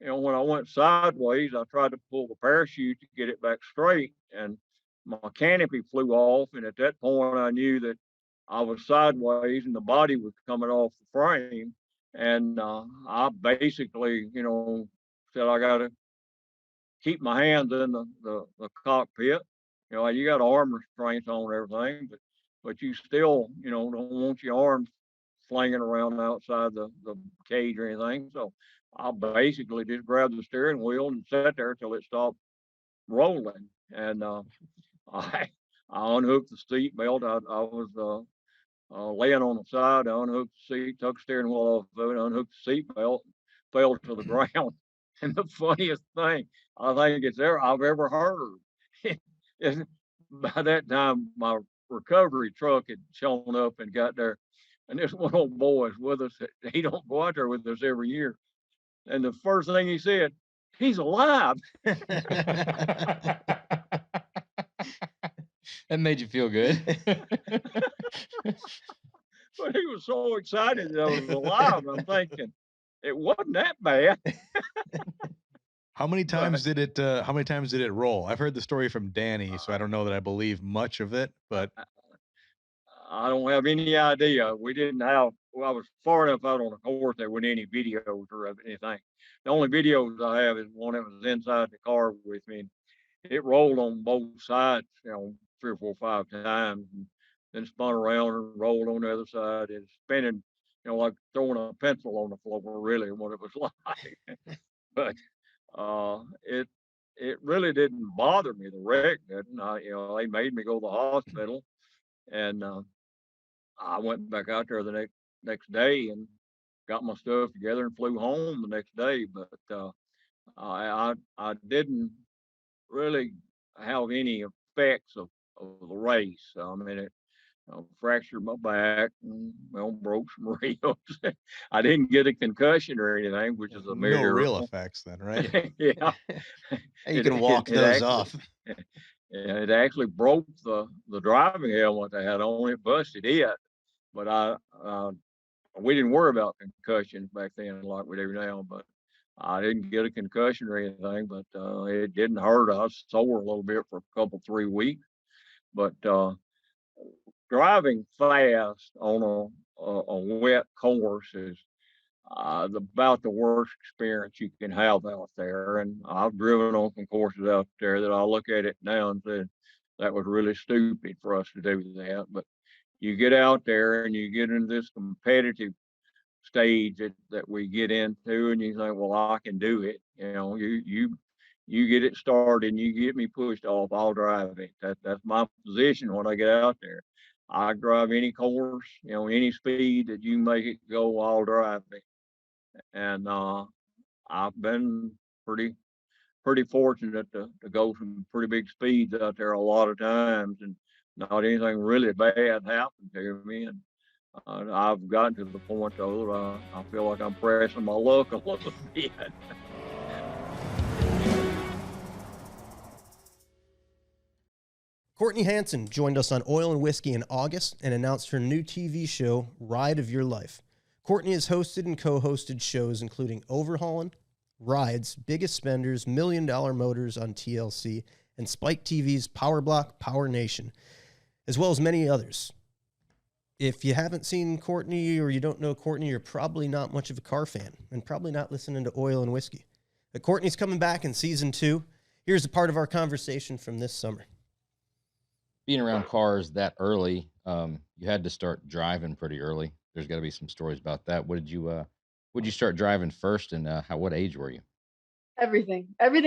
than, when I went sideways, I tried to pull the parachute to get it back straight, and my canopy flew off. And at that point, I knew that I was sideways and the body was coming off the frame. And I basically, said I got to keep my hands in the cockpit. You got arm restraints on everything, but you still, don't want your arms flinging around outside the cage or anything. So I basically just grabbed the steering wheel and sat there till it stopped rolling. And I unhooked the seat belt. I was laying on the side. I unhooked the seat, took the steering wheel off of it, unhooked the seat belt, fell to the ground. And the funniest thing I think I've ever heard. is by that time, my recovery truck had shown up and got there. And this one old boy is with us. He don't go out there with us every year. And the first thing he said, he's alive. That made you feel good. But he was so excited that I was alive. I'm thinking it wasn't that bad. How many times did it roll? I've heard the story from Danny, so I don't know that I believe much of it, but I don't have any idea. We didn't have. Well, I was far enough out on the course there weren't any videos or anything. The only videos I have is one that was inside the car with me. And it rolled on both sides, 3 or 4 or 5 times, and then spun around and rolled on the other side and spinning, like throwing a pencil on the floor, really, what it was like. But it really didn't bother me. The wreck didn't. They made me go to the hospital, and I went back out there the next day and got my stuff together and flew home the next day. But I didn't really have any effects of the race. I mean, it fractured my back and broke some ribs. I didn't get a concussion or anything, which is a no real miracle. effects then, right? Yeah. You can walk those off. Yeah, it actually broke the driving helmet I had on. It busted it, but we didn't worry about concussions back then like we do now. But I didn't get a concussion or anything, but it didn't hurt. I was sore a little bit for a couple 3 weeks, but driving fast on a wet course is about the worst experience you can have out there. And I've driven on some courses out there that I look at it now and say that was really stupid for us to do that. But you get out there and you get into this competitive stage that we get into, and you think, well, I can do it. You get it started and you get me pushed off, I'll drive it. That's my position when I get out there. I drive any course, any speed that you make it go, I'll drive it. And I've been pretty fortunate to go some pretty big speeds out there a lot of times, and not anything really bad happened to me. And I've gotten to the point though that I feel like I'm pressing my luck a little bit. Courtney Hansen joined us on Oil and Whiskey in August and announced her new TV show, Ride of Your Life. Courtney has hosted and co-hosted shows including Overhaulin', Rides, Biggest Spenders, $1 Million Motors on TLC, and Spike TV's Power Block, Power Nation, as well as many others. If you haven't seen Courtney or you don't know Courtney, you're probably not much of a car fan and probably not listening to Oil and Whiskey. But Courtney's coming back in season 2. Here's a part of our conversation from this summer. Being around cars that early, you had to start driving pretty early. There's got to be some stories about that. Would you start driving first, and what age were you? Everything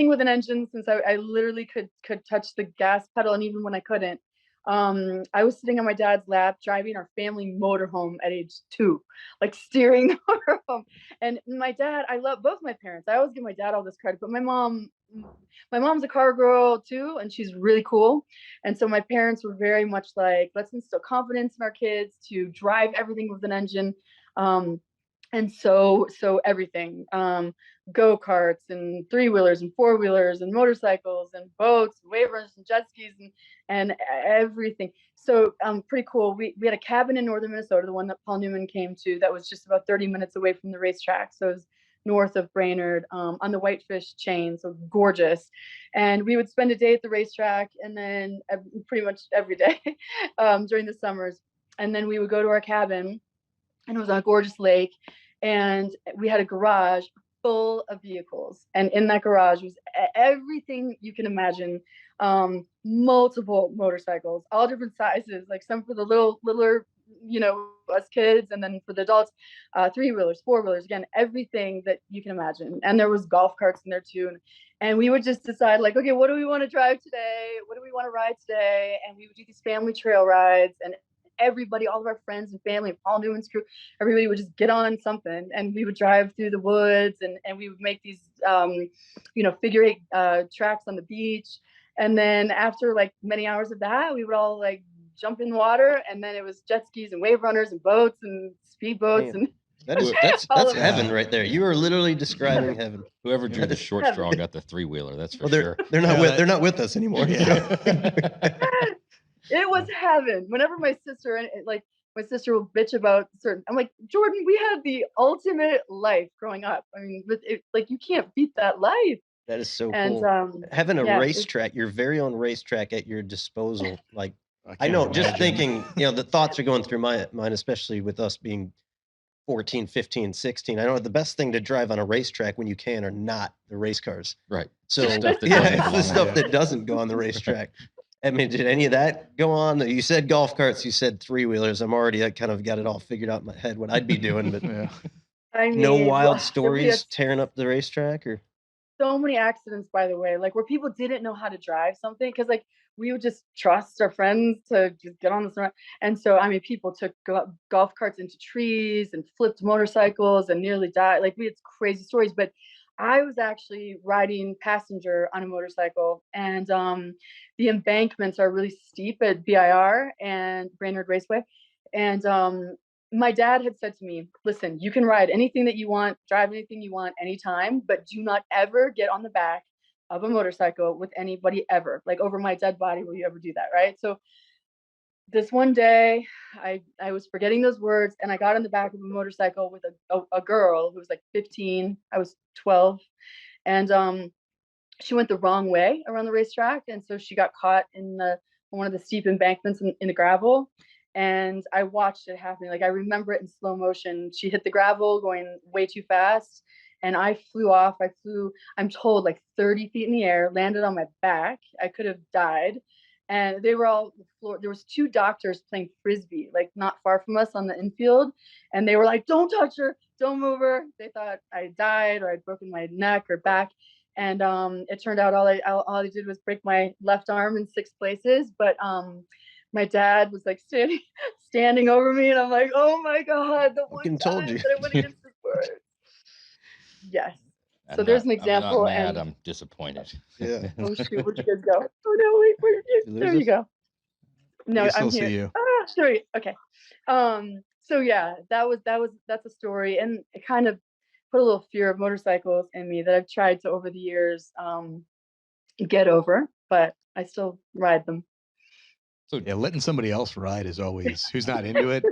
with an engine, since I literally could touch the gas pedal, and even when I couldn't, I was sitting on my dad's lap driving our family motorhome at age 2, like steering the motorhome. And my dad, I love both my parents. I always give my dad all this credit, but my mom's a car girl too, and she's really cool. And so my parents were very much like, let's instill confidence in our kids to drive everything with an engine. And so everything, go-karts and 3-wheelers and 4-wheelers and motorcycles and boats and wave runners and jet skis and everything. So pretty cool. We had a cabin in northern Minnesota, the one that Paul Newman came to, that was just about 30 minutes away from the racetrack. So it was north of Brainerd, on the Whitefish chain, so gorgeous. And we would spend a day at the racetrack, and then pretty much every day during the summers. And then we would go to our cabin, and it was on a gorgeous lake, and we had a garage full of vehicles, and in that garage was everything you can imagine. Multiple motorcycles, all different sizes, like some for the littler, us kids, and then for the adults, 3-wheelers, 4-wheelers, again, everything that you can imagine. And there was golf carts in there too. And we would just decide, like, okay, what do we want to drive today? What do we want to ride today? And we would do these family trail rides, and everybody, all of our friends and family, and Paul Newman's crew, everybody would just get on something, and we would drive through the woods, and we would make these, figure 8 tracks on the beach. And then after like many hours of that, we would all like jump in the water, and then it was jet skis and wave runners and boats and speed boats. Man, And that's all of heaven right there. You are literally describing heaven. Whoever drew the short straw got the 3-wheeler. That's for sure. They're not with us anymore. It was heaven. Whenever my sister will bitch about certain, I'm like, Jordan, we had the ultimate life growing up. I mean, you can't beat that life. That is so And cool. Having a yeah, racetrack, your very own racetrack at your disposal. Like, I can't know, just imagine. thinking, the thoughts are going through my mind, especially with us being 14, 15, 16. I know the best thing to drive on a racetrack when you can are not the race cars. Right. So The stuff that yeah, doesn't it's the belong stuff there. that doesn't go on the racetrack. I mean, did any of that go on? You said golf carts, you said 3-wheelers. I kind of got it all figured out in my head what I'd be doing, but Yeah. I mean, no wild we had stories tearing up the racetrack, or so many accidents, by the way, like where people didn't know how to drive something, because like we would just trust our friends to just get on this run. And so, I mean, people took golf carts into trees and flipped motorcycles and nearly died. Like, we had crazy stories. But I was actually riding passenger on a motorcycle, and the embankments are really steep at BIR and Brainerd Raceway. And my dad had said to me, listen, you can ride anything that you want, drive anything you want anytime, but do not ever get on the back of a motorcycle with anybody ever. Like, over my dead body, will you ever do that? Right. So this one day, I was forgetting those words, and I got on the back of a motorcycle with a girl who was like 15. I was 12. And she went the wrong way around the racetrack. And so she got caught in one of the steep embankments in the gravel. And I watched it happen. Like, I remember it in slow motion. She hit the gravel going way too fast, and I flew off. I'm told, like 30 feet in the air, landed on my back. I could have died. And they were all the floor. There was 2 doctors playing Frisbee, like not far from us on the infield. And they were like, don't touch her, don't move her. They thought I died or I'd broken my neck or back. And it turned out all I did was break my left arm in 6 places. But my dad was like standing over me, and I'm like, oh my God, the one fucking told time you. that I went against the words. Yes. So I'm there's not- an example. I'm not mad. and I'm disappointed. Yeah. oh shoot, where'd you guys go? Oh no, wait, where Did you there lose you us? go. No, We I'm still here. see you. Sorry. Okay. So yeah, that's a story, and it kind of put a little fear of motorcycles in me that I've tried to, over the years, get over, but I still ride them. So Yeah, letting somebody else ride is always, who's not into it.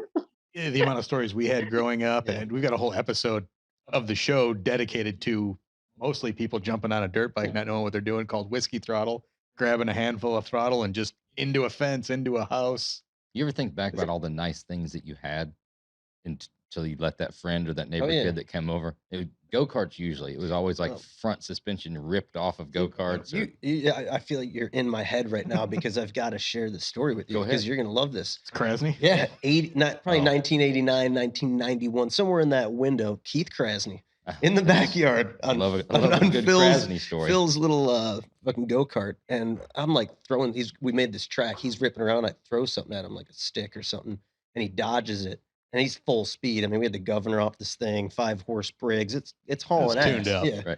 Yeah, the amount of stories we had growing up, Yeah. and we've got a whole episode of the show dedicated to mostly people jumping on a dirt bike, not knowing what they're doing, called Whiskey Throttle, grabbing a handful of throttle and just into a fence, into a house. you ever think back about all the nice things that you had until you let that friend or that neighbor yeah. kid that came over? Go-karts usually. It was always like Oh. front suspension ripped off of go-karts. I feel like you're in my head right now because I've got to share the story with you Go because ahead. you're gonna love this. It's Krasny. Yeah, probably Oh. 1989, 1991, somewhere in that window. Keith Krasny in the backyard I on, love a on good Phil's, Krasny story. Phil's little fucking go-kart, and I'm like throwing. We made this track. He's ripping around. I throw something at him, like a stick or something, and he dodges it. And he's full speed. I mean, we had the governor off this thing, 5-horse Briggs. It's hauling ass. tuned up. Yeah. Right.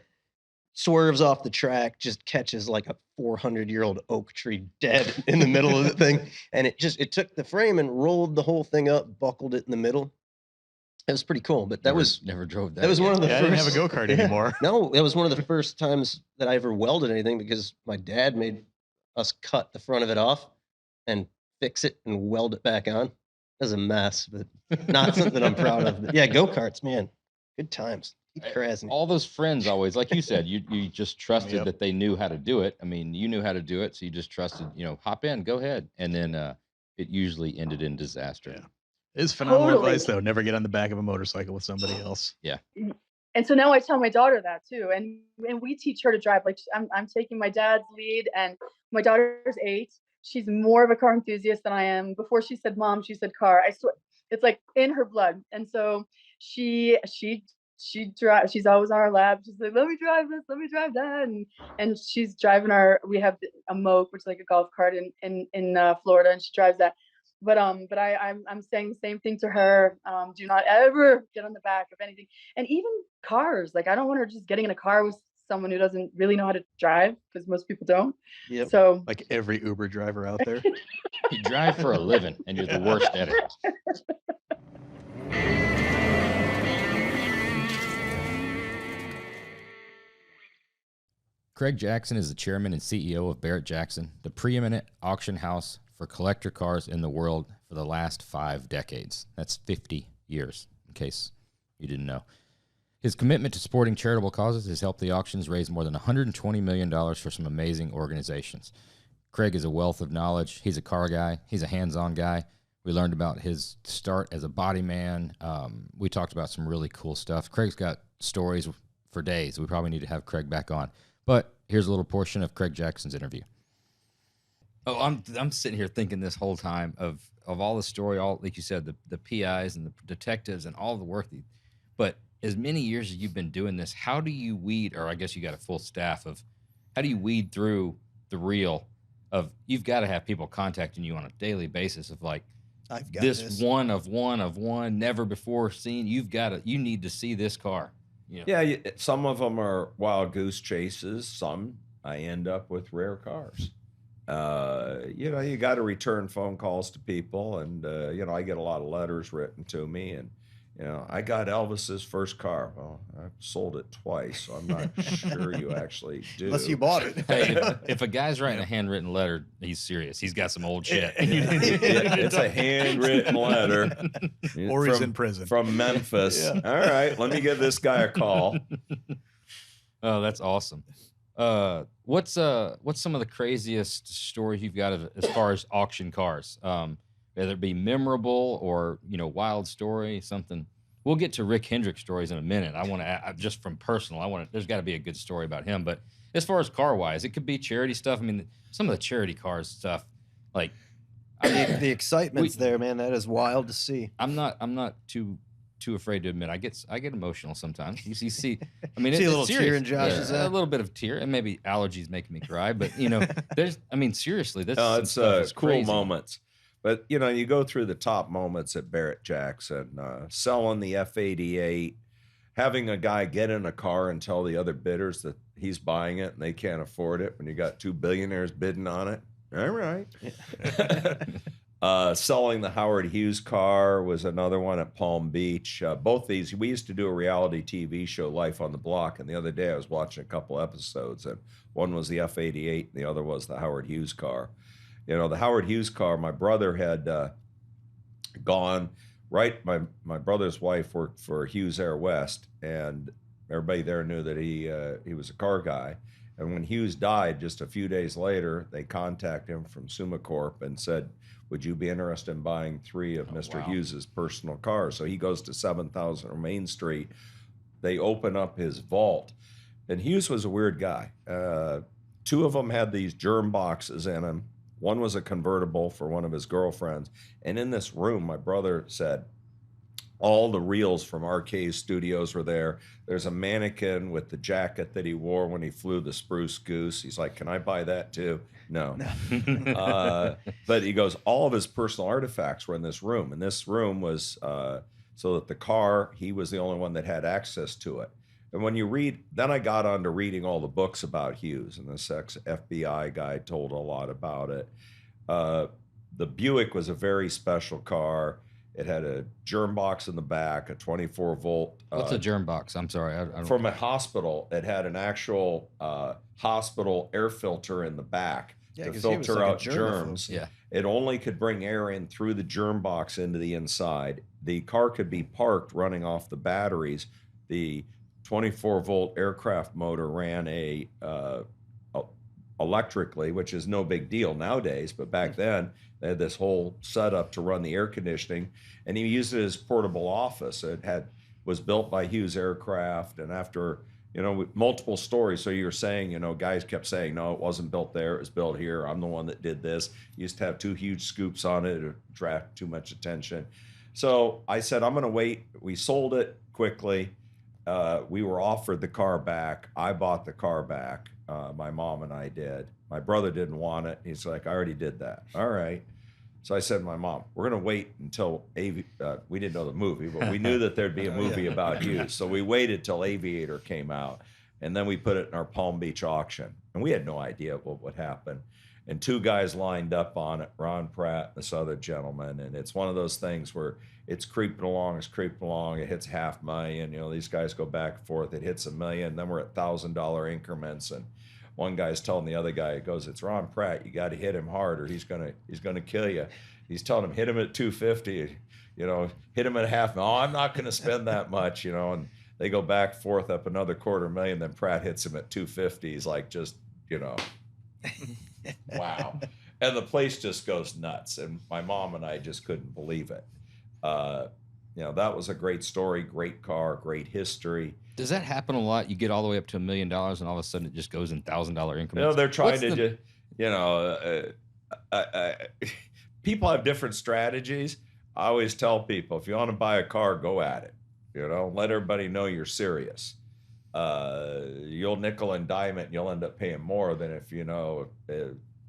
Swerves off the track, just catches like a 400-year-old oak tree dead in the middle of the thing. And it took the frame and rolled the whole thing up, buckled it in the middle. It was pretty cool, but never drove that. That was one of the I first. didn't have a go-kart anymore. No, it was one of the first times that I ever welded anything because my dad made us cut the front of it off and fix it and weld it back on. It was a mess, but not something I'm proud of. But yeah, go-karts, man. Good times. Keep crazy. All those friends always, like you said, you just trusted Yep. that they knew how to do it. I mean, you knew how to do it, so you just trusted, hop in, go ahead. And then it usually ended in disaster. Yeah. It's phenomenal Totally. advice, though. Never get on the back of a motorcycle with somebody else. And so now I tell my daughter that too, and we teach her to drive. Like I'm taking my dad's lead, and my daughter's 8. She's more of a car enthusiast than I am. Before she said mom, she said car. I swear, it's like in her blood. And so she drives. She's always on our lap. She's like, let me drive this, let me drive that, and she's driving we have a Moke, which is like a golf cart in Florida, and she drives that. But I'm saying the same thing to her. Do not ever get on the back of anything, and even cars. Like I don't want her just getting in a car with someone who doesn't really know how to drive, because most people don't. Yep. So Like every Uber driver out there. You drive for a living, and you're the worst at it. Craig Jackson is the chairman and CEO of Barrett Jackson, the preeminent auction house for collector cars in the world for the last 5 decades. That's 50 years, in case you didn't know. His commitment to supporting charitable causes has helped the auctions raise more than $120 million for some amazing organizations. Craig is a wealth of knowledge. He's a car guy. He's a hands-on guy. We learned about his start as a body man. We talked about some really cool stuff. Craig's got stories for days. We probably need to have Craig back on. But here's a little portion of Craig Jackson's interview. Oh, I'm sitting here thinking this whole time of all the story, all like you said, the PIs and the detectives and all the work. But as many years as you've been doing this, how do you weed, or I guess you got a full staff of, how do you weed through the reel of, you've got to have people contacting you on a daily basis of like, I've got this one of one, never before seen. You need to see this car. Yeah, some of them are wild goose chases. Some I end up with rare cars. You got to return phone calls to people, and I get a lot of letters written to me, and I got Elvis's first car. Well, I've sold it twice, so I'm not sure you actually do. Unless you bought it. Hey, if a guy's writing a handwritten letter, he's serious. He's got some old shit. It's a handwritten letter. Or he's in prison. From Memphis. Yeah. All right, let me give this guy a call. Oh, that's awesome. What's some of the craziest stories you've got as far as auction cars? Whether it be memorable or wild story, something. We'll get to Rick Hendrick stories in a minute. I want to just from personal. There's got to be a good story about him. But as far as car wise, it could be charity stuff. I mean, some of the charity cars stuff, like The excitement's there, man. That is wild to see. I'm not too afraid to admit I get emotional sometimes. You see, I mean, See a it's little serious. tear in Josh's eye. a little bit of tear, and maybe allergies making me cry. But seriously, that's It's cool crazy. moments. But you go through the top moments at Barrett Jackson, selling the F88, having a guy get in a car and tell the other bidders that he's buying it and they can't afford it when you got 2 billionaires bidding on it. All right. Selling the Howard Hughes car was another one at Palm Beach. Both these, we used to do a reality TV show, Life on the Block, and the other day I was watching a couple episodes, and one was the F88 and the other was the Howard Hughes car. The Howard Hughes car, my brother had gone, right? My brother's wife worked for Hughes Air West, and everybody there knew that he was a car guy. And when Hughes died, just a few days later, they contacted him from SumaCorp and said, would you be interested in buying 3 of Mr. Hughes's personal cars? So he goes to 7,000 Main Street. They open up his vault. And Hughes was a weird guy. 2 of them had these germ boxes in them. One was a convertible for one of his girlfriends. And in this room, my brother said, all the reels from RK Studios were there. There's a mannequin with the jacket that he wore when he flew the Spruce Goose. He's like, can I buy that too? No. But he goes, all of his personal artifacts were in this room. And this room was so that the car, he was the only one that had access to it. And when you read, then I got on to reading all the books about Hughes, and this ex-FBI guy told a lot about it. The Buick was a very special car. It had a germ box in the back, a 24-volt. What's a germ box? I'm sorry. I don't... From a hospital, it had an actual hospital air filter in the back to filter out germs. Yeah. It only could bring air in through the germ box into the inside. The car could be parked running off the batteries. The 24-volt aircraft motor ran electrically, which is no big deal nowadays, but back then they had this whole setup to run the air conditioning, and he used it as portable office. It was built by Hughes Aircraft, and after multiple stories. So you're saying, guys kept saying, no, it wasn't built there, it was built here. I'm the one that did this. Used to have 2 huge scoops on it to attract too much attention. So I said, I'm going to wait. We sold it quickly. We were offered the car back. I bought the car back. My mom and I did. My brother didn't want it. He's like, I already did that. All right. So I said to my mom, we're going to wait until we didn't know the movie, but we knew that there'd be a movie about you. So we waited till Aviator came out, and then we put it in our Palm Beach auction. And we had no idea what would happen. And 2 guys lined up on it, Ron Pratt and this other gentleman. And it's one of those things where it's creeping along, it hits $500,000. These guys go back and forth, it hits $1 million, then we're at $1,000 increments. And one guy's telling the other guy, he goes, it's Ron Pratt, you got to hit him hard or he's gonna kill you. He's telling him, hit him at 250, hit him at half. No, I'm not gonna spend that much, and they go back and forth up another $250,000, then Pratt hits him at 250. He's like, wow. And the place just goes nuts. And my mom and I just couldn't believe it. That was a great story, great car, great history. Does that happen a lot? You get all the way up to $1 million and all of a sudden it just goes in $1,000 increments? They're trying people have different strategies. I always tell people, if you want to buy a car, go at it. Let everybody know you're serious. You'll nickel and dime it and you'll end up paying more than if,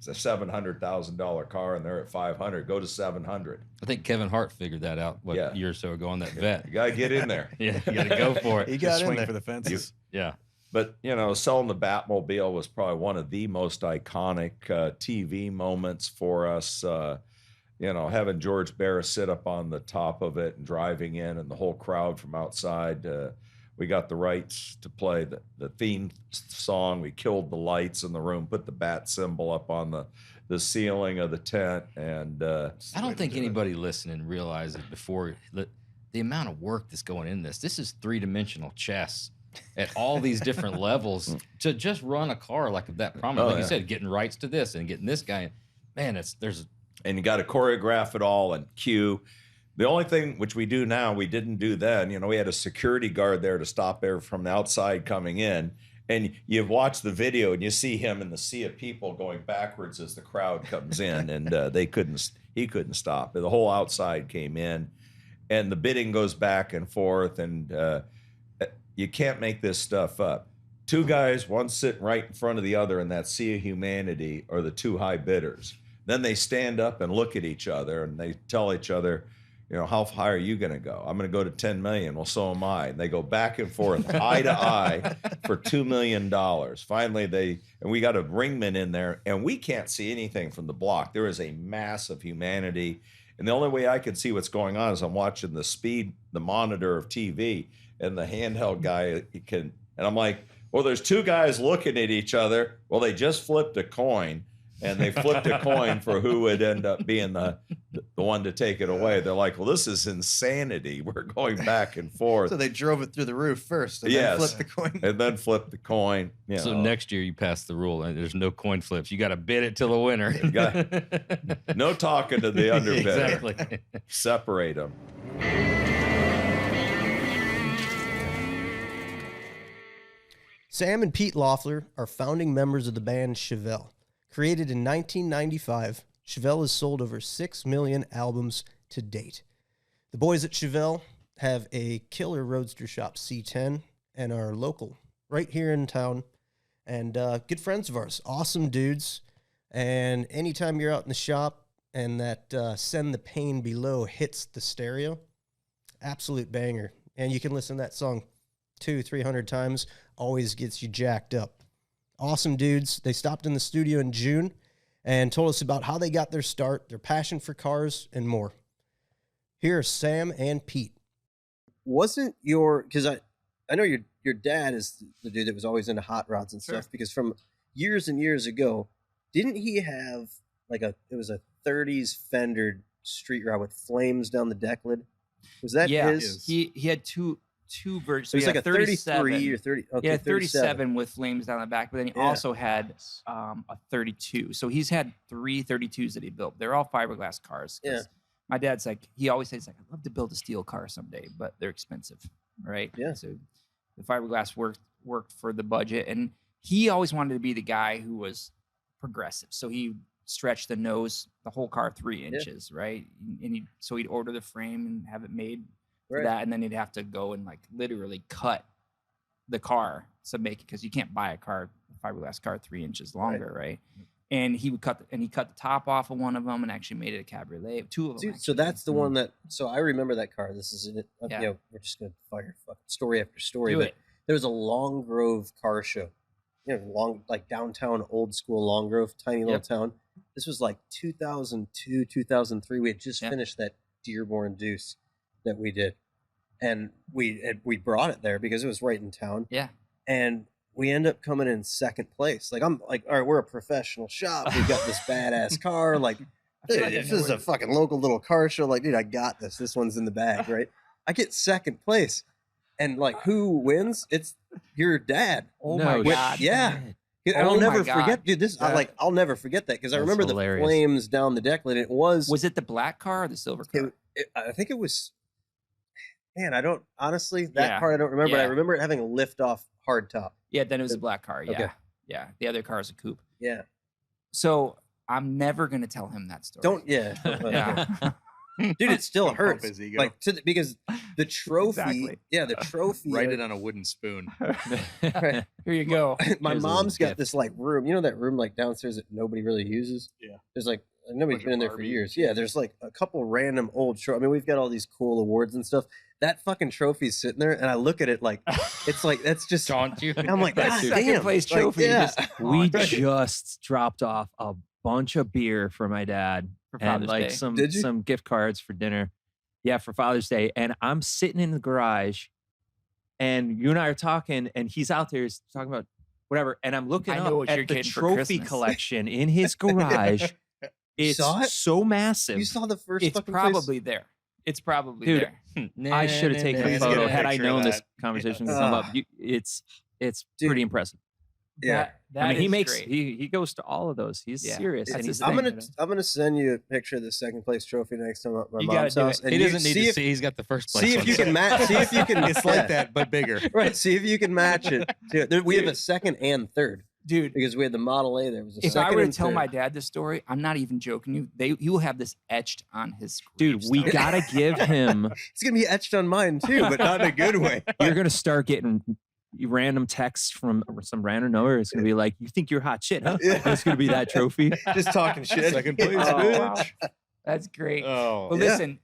it's a $700,000 car and they're at $500, go to $700. I think Kevin Hart figured that out a year or so ago on that vet. You got to get in there. Yeah, you got to go for it. He got swing for the fences. Yeah. But, selling the Batmobile was probably one of the most iconic TV moments for us. Having George Barris sit up on the top of it and driving in and the whole crowd from outside. We got the rights to play the theme song. We killed the lights in the room, put the bat symbol up on the ceiling of the tent. And I don't think anybody listening realizes before the amount of work that's going in this. This is 3-dimensional chess at all these different levels to just run a car like that prominent. Like you said, getting rights to this and getting this guy. Man, and you got to choreograph it all and cue. The only thing which we do now, we didn't do then, we had a security guard there to stop air from the outside coming in. And you watch the video and you see him in the sea of people going backwards as the crowd comes in, and he couldn't stop. The whole outside came in, and the bidding goes back and forth, and you can't make this stuff up. 2 guys, one sitting right in front of the other in that sea of humanity, are the 2 high bidders. Then they stand up and look at each other and they tell each other, how high are you going to go? I'm going to go to 10 million. Well, so am I. And they go back and forth, eye to eye, for $2 million. Finally, we got a ringman in there, and we can't see anything from the block. There is a mass of humanity. And the only way I can see what's going on is I'm watching the monitor of TV, and the handheld guy and I'm like, well, there's 2 guys looking at each other. Well, they just flipped a coin. And they flipped a coin for who would end up being the one to take it away. They're like, well, this is insanity. We're going back and forth. So they drove it through the roof first and then flipped the coin. And then flipped the coin. So next year you pass the rule and there's no coin flips. You got to bid it to the winner. No talking to the underbidder. Exactly. Separate them. Sam and Pete Loeffler are founding members of the band Chevelle. Created in 1995, Chevelle has sold over 6 million albums to date. The boys at Chevelle have a killer roadster shop, C-10, and are local, right here in town, and good friends of ours, awesome dudes. And anytime you're out in the shop and that Send the Pain Below hits the stereo, absolute banger. And you can listen to that song 200-300 times, always gets you jacked up. Awesome dudes. They stopped in the studio in June and told us about how they got their start, their passion for cars, and more. Here are Sam and Pete. Wasn't your, because I know your dad is the dude that was always into hot rods and stuff, because from years and years ago, didn't he have like it was a 30s Fender street rod with flames down the deck lid? Was that his? He had two versions. So it was like a 33 or 30. Okay, yeah, 37 with flames down the back, but then he also had a 32. So he's had 3 32s that he built. They're all fiberglass cars. Yeah. My dad's like, he always says like, I'd love to build a steel car someday, but they're expensive, right? Yeah. So the fiberglass worked for the budget, and he always wanted to be the guy who was progressive. So he stretched the nose, the whole car 3 inches, right? And he'd order the frame and have it made for that, and then he'd have to go and like literally cut the car to make it, because you can't buy a fiberglass car 3 inches longer, right? And he would cut the top off of one of them and actually made it a cabriolet. 2 of them. Dude, so that's the one that. So I remember that car. This is it. You know, we're just gonna fire fucking story after story. Do it. There was a Long Grove car show. You know, like downtown old school Long Grove, tiny little town. This was like 2002, 2003. We had just finished that Dearborn Deuce that we did, and we brought it there because it was right in town. Yeah. And we end up coming in second place. Like, I'm like, all right, we're a professional shop. We've got this badass car. Like, dude, this is a fucking local little car show. Like, dude, I got this. This one's in the bag, right? I get second place. And like, who wins? It's your dad. Oh my God. Yeah. I'll never forget, dude. I'll never forget that, because I remember the flames down the deck lid. It was it the black car or the silver car? I think it was. Man, I don't honestly that part I don't remember. But I remember it having a lift off hard top. Yeah, then it was a black car. Yeah, Okay. Yeah. The other car is a coupe. Yeah. So I'm never gonna tell him that story. Don't. Yeah. Dude, it still hurts. His ego. Like because the trophy. Exactly. Yeah, the trophy. Write it on a wooden spoon. Here you go. My Here's a mom's got gift. this like room. You know that room like downstairs that nobody really uses? Yeah. There's like nobody's Bunch been in of there for Barbie. years. Yeah, there's like a couple random old I mean, we've got all these cool awards and stuff. That fucking trophy's sitting there, and I look at it like it's like that's just. Taunt you. I'm like, God Second damn. place Like, trophy. yeah. Just We taunts. just dropped off a bunch of beer for my dad For and Father's like Day. Did you? some gift cards for dinner. Yeah, for Father's Day. And I'm sitting in the garage, and you and I are talking, and he's out there he's talking about whatever. And I'm looking I know up what you're at the getting for trophy Christmas. collection in his garage. It's saw it? so massive. You saw the first. It's fucking probably there. It's probably Dude, there. I should have taken a Please get a photo had I picture of known this that. conversation would Yeah. come up. It's Dude. pretty impressive. Yeah. That I mean, he is makes great. he goes to all of those. He's Yeah. serious. That's And his he's thing. I'm gonna send you a picture of the second place trophy next time at my You gotta mom's do house. it. And He you doesn't need see to if, see. He's got the first place. see if one. you can match. See if you can. It's like that, but bigger. Right. See if you can match it. We have a second and third Dude, because we had the Model A. There was a if second I were to and tell third. my dad this story, I'm not even joking you. He will have this etched on his Dude, we gravestone. gotta give him. It's gonna be etched on mine too, but not in a good way. You're gonna start getting random texts from some random number. It's gonna be like, "You think you're hot shit, huh?" Yeah. It's gonna be that trophy. Just talking shit. Second place, Oh, bitch. wow. That's great. Oh, Well, Yeah. listen,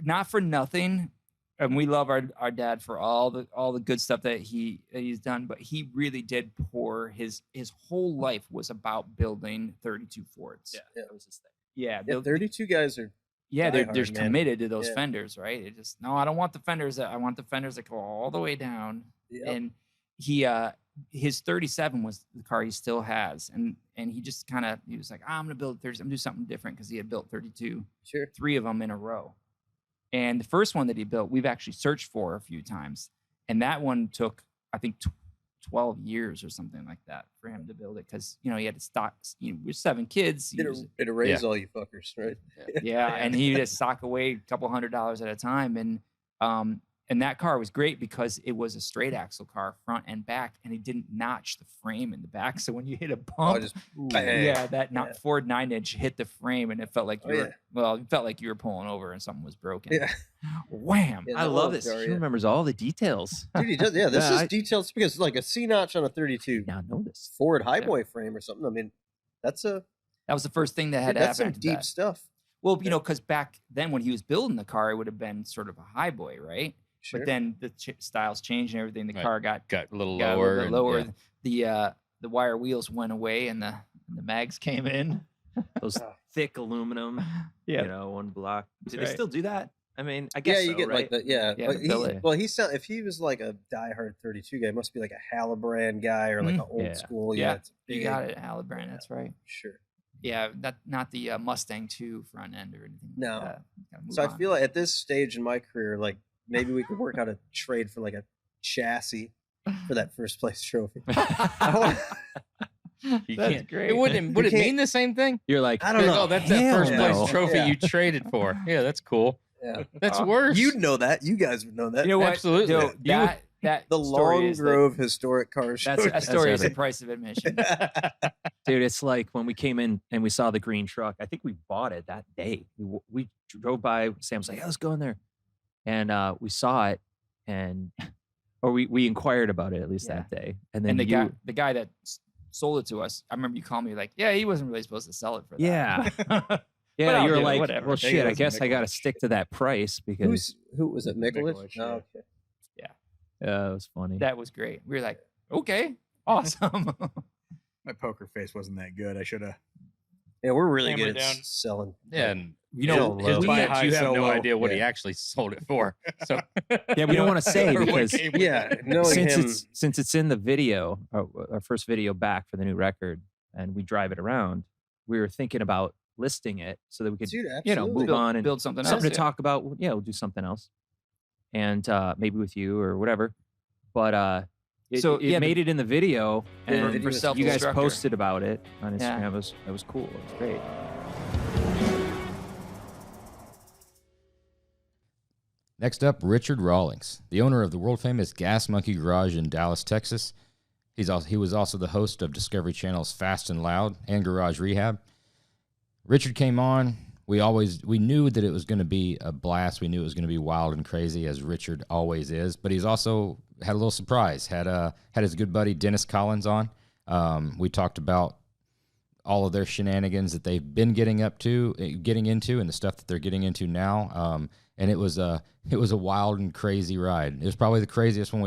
not for nothing, and we love our dad for all the good stuff that he's done, but he really did pour his whole life was about building 32 Fords. Yeah, Yeah. that was his thing. Yeah, Yeah, 32 guys are. yeah, they're diehard, man. committed to those Yeah. fenders, right? It just no, I don't want the fenders. I want the fenders that go all the way down. Yep. And he his 37 was the car he still has, and he just he was like, I'm gonna build 30. I'm gonna do something different because he had built 32, Sure. 3 of them in a row. And the first one that he built, we've actually searched for a few times, and that one took I think 12 years or something like that for him to build it because he had to stock. With 7 kids, he was- It'll raise all you fuckers, right? yeah, and he just stock away a couple $100s at a time, and that car was great because it was a straight axle car, front and back, and he didn't notch the frame in the back. So when you hit a bump, just that Ford 9-inch hit the frame, and it felt like it felt like you were pulling over and something was broken. Yeah. Wham! Yeah, I that love old this. car, He yeah. remembers all the details. Dude, he does. Yeah, this Yeah, is details because like a C notch on a 32 Now I know this. Ford Highboy frame or something. I mean, that's That was the first thing that had to that's happen. some after deep that. stuff. Well, because back then when he was building the car, it would have been sort of a high boy, right? Sure. But then the styles changed and everything. The Right. car got got a little got a lower. little bit and- lower. yeah. The wire wheels went away and the mags came in. Those thick aluminum, Yeah. one block. Do they right. still do that? I mean, I guess you so, get right? like the but billet. if he was like a diehard 32 guy, it must be like a Halibran guy or like an old Yeah. school. Yeah, it's you big. got it, Halibran. That's right. Sure. Yeah, not the Mustang 2 front end or anything. No. Like that. Gotta move So I on. feel like at this stage in my career, like maybe we could work out a trade for like a chassis for that first place trophy. You That's can't. great. It wouldn't. Would it can't- mean the same thing? You're like, I don't know. Oh, that's that Hell first place no. trophy Yeah. you traded for. Yeah, that's cool. Yeah. That's worse. You'd know that. You guys would know that. You know what? Absolutely. Yo, that the story Long is Grove Historic Car Show. that story is the epic. price of admission. dude, it's like when we came in and we saw the green truck. I think we bought it that day. We drove by. Sam was like, "Yeah, let's go in there," and we saw it, or we inquired about it at least Yeah. that day. And then And the guy that sold it to us, I remember you called me like, yeah, he wasn't really supposed to sell it for that. Yeah. But yeah, I'll you were do it, like, whatever. well, Take shit. it I as a guess I got to Mikulich. stick to that price because Who was it? Mikulich? Mikulich, Oh, yeah. okay. it was funny. That was great. We were like, okay, awesome. My poker face wasn't that good. I should have. Yeah, we're really Hammer good at down. selling. Yeah, and You know, his low. defense, you have Sell no low. idea what he Yeah. actually sold it for. So Yeah, we don't want to say Or what because came with Yeah, it. knowing him. since it's in the video, our first video back for the new record, and we drive it around, we were thinking about listing it so that we could, Dude, you know, absolutely. move on and build something else. something to yeah. talk about. Yeah, we'll do something else, and maybe with you or whatever. But it, So, it yeah, made it in the video, Yeah, the and video was you guys self-destructor. posted about it on Instagram. Yeah. That was cool. It was great. Next up, Richard Rawlings, the owner of the world famous Gas Monkey Garage in Dallas, Texas. He was also the host of Discovery Channel's Fast and Loud and Garage Rehab. Richard came on. We knew that it was going to be a blast. We knew it was going to be wild and crazy, as Richard always is. But he's also had a little surprise. Had his good buddy Dennis Collins on. We talked about all of their shenanigans that they've been getting into, and the stuff that they're getting into now. And it was a wild and crazy ride. It was probably the craziest one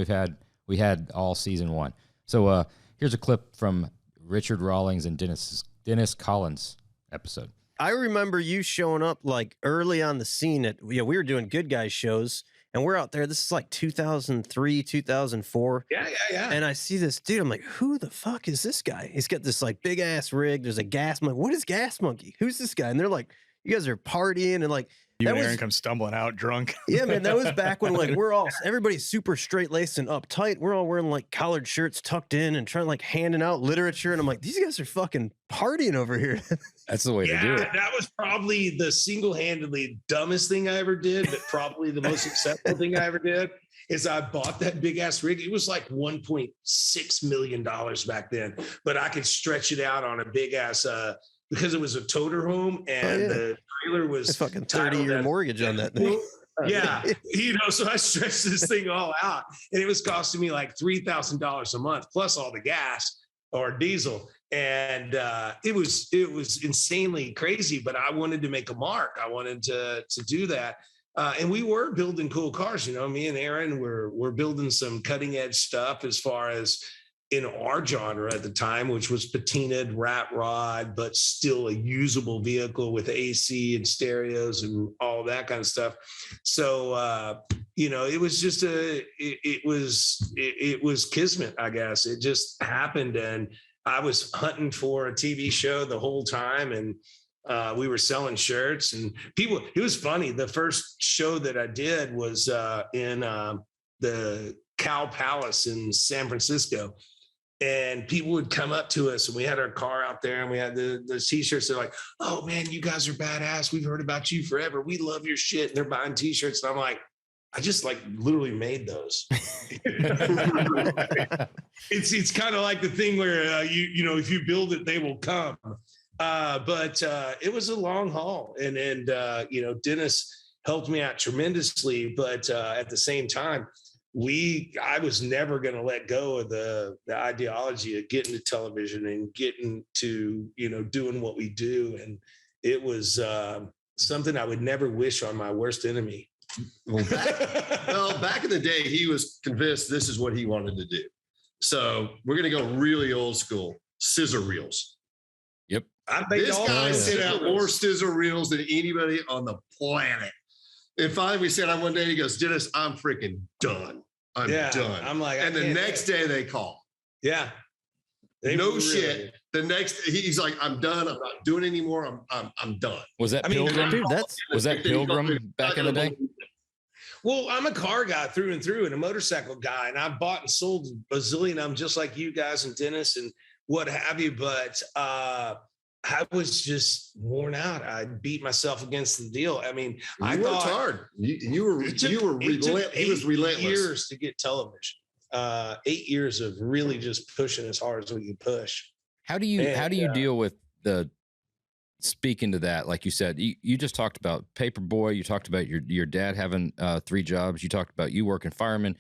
we had all season one. So here's a clip from Richard Rawlings and Dennis Collins episode. I remember you showing up like early on the scene at, we were doing Good Guys shows and we're out there. This is like 2003, 2004. Yeah. And I see this dude. I'm like, who the fuck is this guy? He's got this like big ass rig. There's a gas monkey. What is Gas Monkey? Who's this guy? And they're like, you guys are partying and like, You that and was- Aaron come stumbling out drunk. yeah, man, that was back when like everybody's super straight laced and uptight. We're all wearing like collared shirts tucked in and trying like handing out literature. And I'm like, these guys are fucking partying over here. That's the way to do it. That was probably the single-handedly dumbest thing I ever did, but probably the most acceptable thing I ever did. Is I bought that big ass rig. It was like $1.6 million back then, but I could stretch it out on a big ass because it was a toter home and the trailer was It's fucking titled 30-year as- mortgage on that thing. Yeah, so I stretched this thing all out, and it was costing me like $3,000 a month plus all the gas or diesel, and it was insanely crazy. But I wanted to make a mark. I wanted to do that, and we were building cool cars. You know, me and Aaron were building some cutting edge stuff as far as in our genre at the time, which was patinaed rat rod, but still a usable vehicle with AC and stereos and all that kind of stuff. So, it was just it was kismet, I guess. It just happened. And I was hunting for a TV show the whole time. And we were selling shirts and people, it was funny. The first show that I did was in the Cow Palace in San Francisco. And people would come up to us and we had our car out there and we had the t-shirts. They're like, oh man, you guys are badass. We've heard about you forever. We love your shit. And they're buying t-shirts. And I'm like, I just like literally made those. It's kind of like the thing where if you build it, they will come. But it was a long haul. And Dennis helped me out tremendously. But at the same time, I was never going to let go of the ideology of getting to television and getting to, doing what we do. And it was something I would never wish on my worst enemy. Well, back in the day, he was convinced this is what he wanted to do. So we're going to go really old school, scissor reels. I made This all guy my sent out scissor more reels. scissor reels than anybody on the planet. And finally, we sat on one day. He goes, "Dennis, I'm freaking done. I'm done." I'm like, and the next day they call. Yeah. No shit. The next, he's like, "I'm done. I'm not doing it anymore. I'm done." Was that Pilgrim? Dude, was that Pilgrim back in the day? Well, I'm a car guy through and through and a motorcycle guy, and I bought and sold a bazillion of them just like you guys and Dennis and what have you. But I was just worn out. I beat myself against the deal. I mean, I thought hard. You were relentless. He was relentless. Years to get television. 8 years of really just pushing as hard as we could push. How do you deal with the speaking to that? Like you said, you just talked about Paperboy. You talked about your dad having 3 jobs. You talked about you working fireman.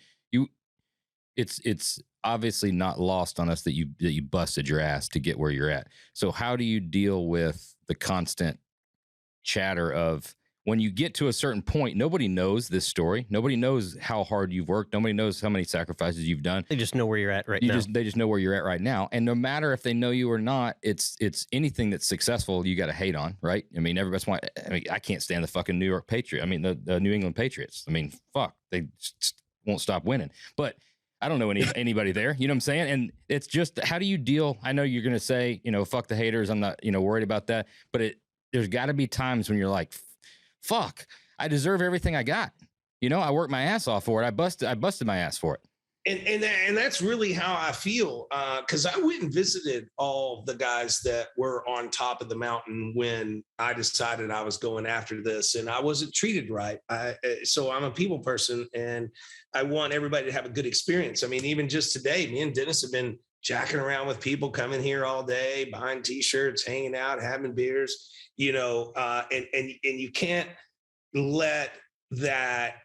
It's obviously not lost on us that you busted your ass to get where you're at. So how do you deal with the constant chatter of when you get to a certain point, nobody knows this story. Nobody knows how hard you've worked. Nobody knows how many sacrifices you've done. They just know where you're at now. They just know where you're at right now. And no matter if they know you or not, it's anything that's successful, you got to hate on, right? I mean, I can't stand the fucking New York Patriots. I mean, the New England Patriots. I mean, fuck, they just won't stop winning. But I don't know anybody there. You know what I'm saying? And it's just, how do you deal? I know you're going to say, fuck the haters. I'm not, worried about that. But there's got to be times when you're like, fuck, I deserve everything I got. I worked my ass off for it. I busted my ass for it. And that's really how I feel. Cause I went and visited all the guys that were on top of the mountain when I decided I was going after this, and I wasn't treated right. So I'm a people person and I want everybody to have a good experience. I mean, even just today, me and Dennis have been jacking around with people coming here all day, buying t-shirts, hanging out, having beers, and you can't let that,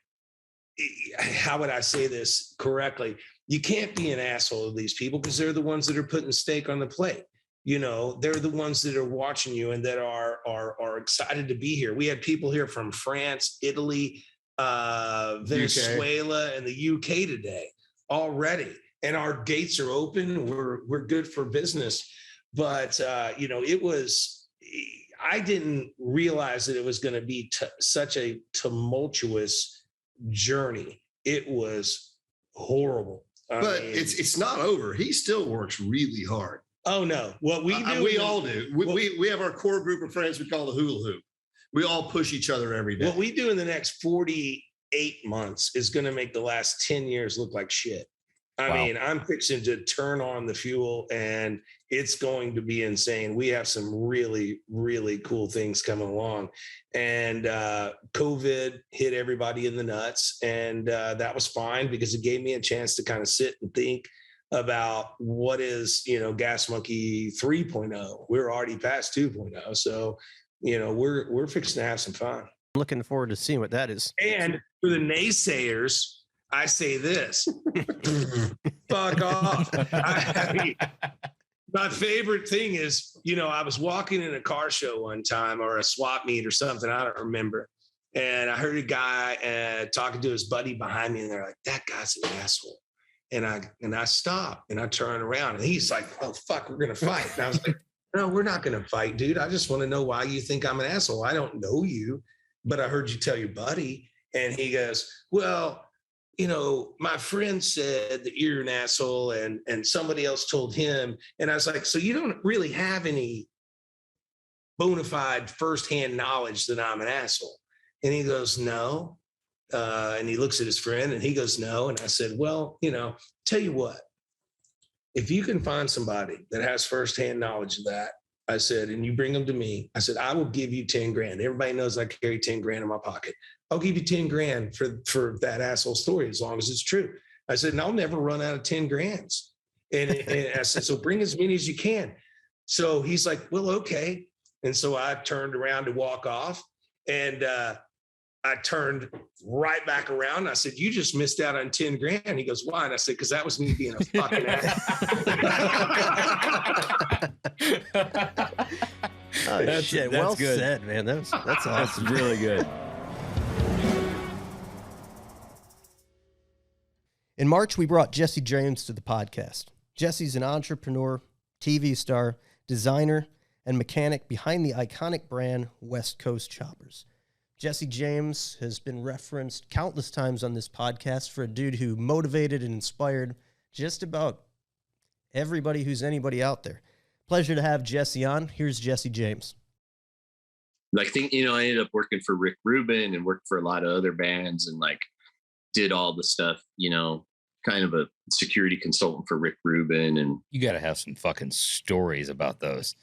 how would I say this correctly? You can't be an asshole to these people because they're the ones that are putting steak on the plate. They're the ones that are watching you and that are excited to be here. We had people here from France, Italy, Venezuela, and the UK today already. And our gates are open. We're good for business. But, I didn't realize that it was going to be such a tumultuous journey. It was horrible. But it's not over. He still works really hard. Oh no. What we do, we all do. We have our core group of friends we call the hula hoop. We all push each other every day. What we do in the next 48 months is going to make the last 10 years look like shit. I mean, I'm fixing to turn on the fuel and it's going to be insane. We have some really, really cool things coming along. And COVID hit everybody in the nuts. And that was fine because it gave me a chance to kind of sit and think about what is, Gas Monkey 3.0. We're already past 2.0. So, we're fixing to have some fun. I'm looking forward to seeing what that is. And for the naysayers, I say this, fuck off. My favorite thing is, I was walking in a car show one time or a swap meet or something. I don't remember. And I heard a guy talking to his buddy behind me and they're like, that guy's an asshole. And I stopped and I turned around and he's like, oh, fuck, we're going to fight. And I was like, no, we're not going to fight, dude. I just want to know why you think I'm an asshole. I don't know you, but I heard you tell your buddy. And he goes, well, my friend said that you're an asshole and somebody else told him. And I was like, so you don't really have any bona fide firsthand knowledge that I'm an asshole? And he goes, no. And he looks at his friend and he goes, no. And I said, well, tell you what, if you can find somebody that has firsthand knowledge of that, I said, and you bring them to me, I said, I will give you 10 grand. Everybody knows I carry 10 grand in my pocket. I'll give you 10 grand for that asshole story as long as it's true. I said, and I'll never run out of 10 grands. And I said, so bring as many as you can. So he's like, well, okay. And so I turned around to walk off and I turned right back around. And I said, you just missed out on 10 grand. He goes, why? And I said, because that was me being a fucking ass. Shit. Well good. Said, man. That's awesome. That's really good. In March, we brought Jesse James to the podcast. Jesse's an entrepreneur, TV star, designer, and mechanic behind the iconic brand West Coast Choppers. Jesse James has been referenced countless times on this podcast for a dude who motivated and inspired just about everybody who's anybody out there. Pleasure to have Jesse on. Here's Jesse James. I think, I ended up working for Rick Rubin and worked for a lot of other bands and like did all the stuff, kind of a security consultant for Rick Rubin. And you got to have some fucking stories about those.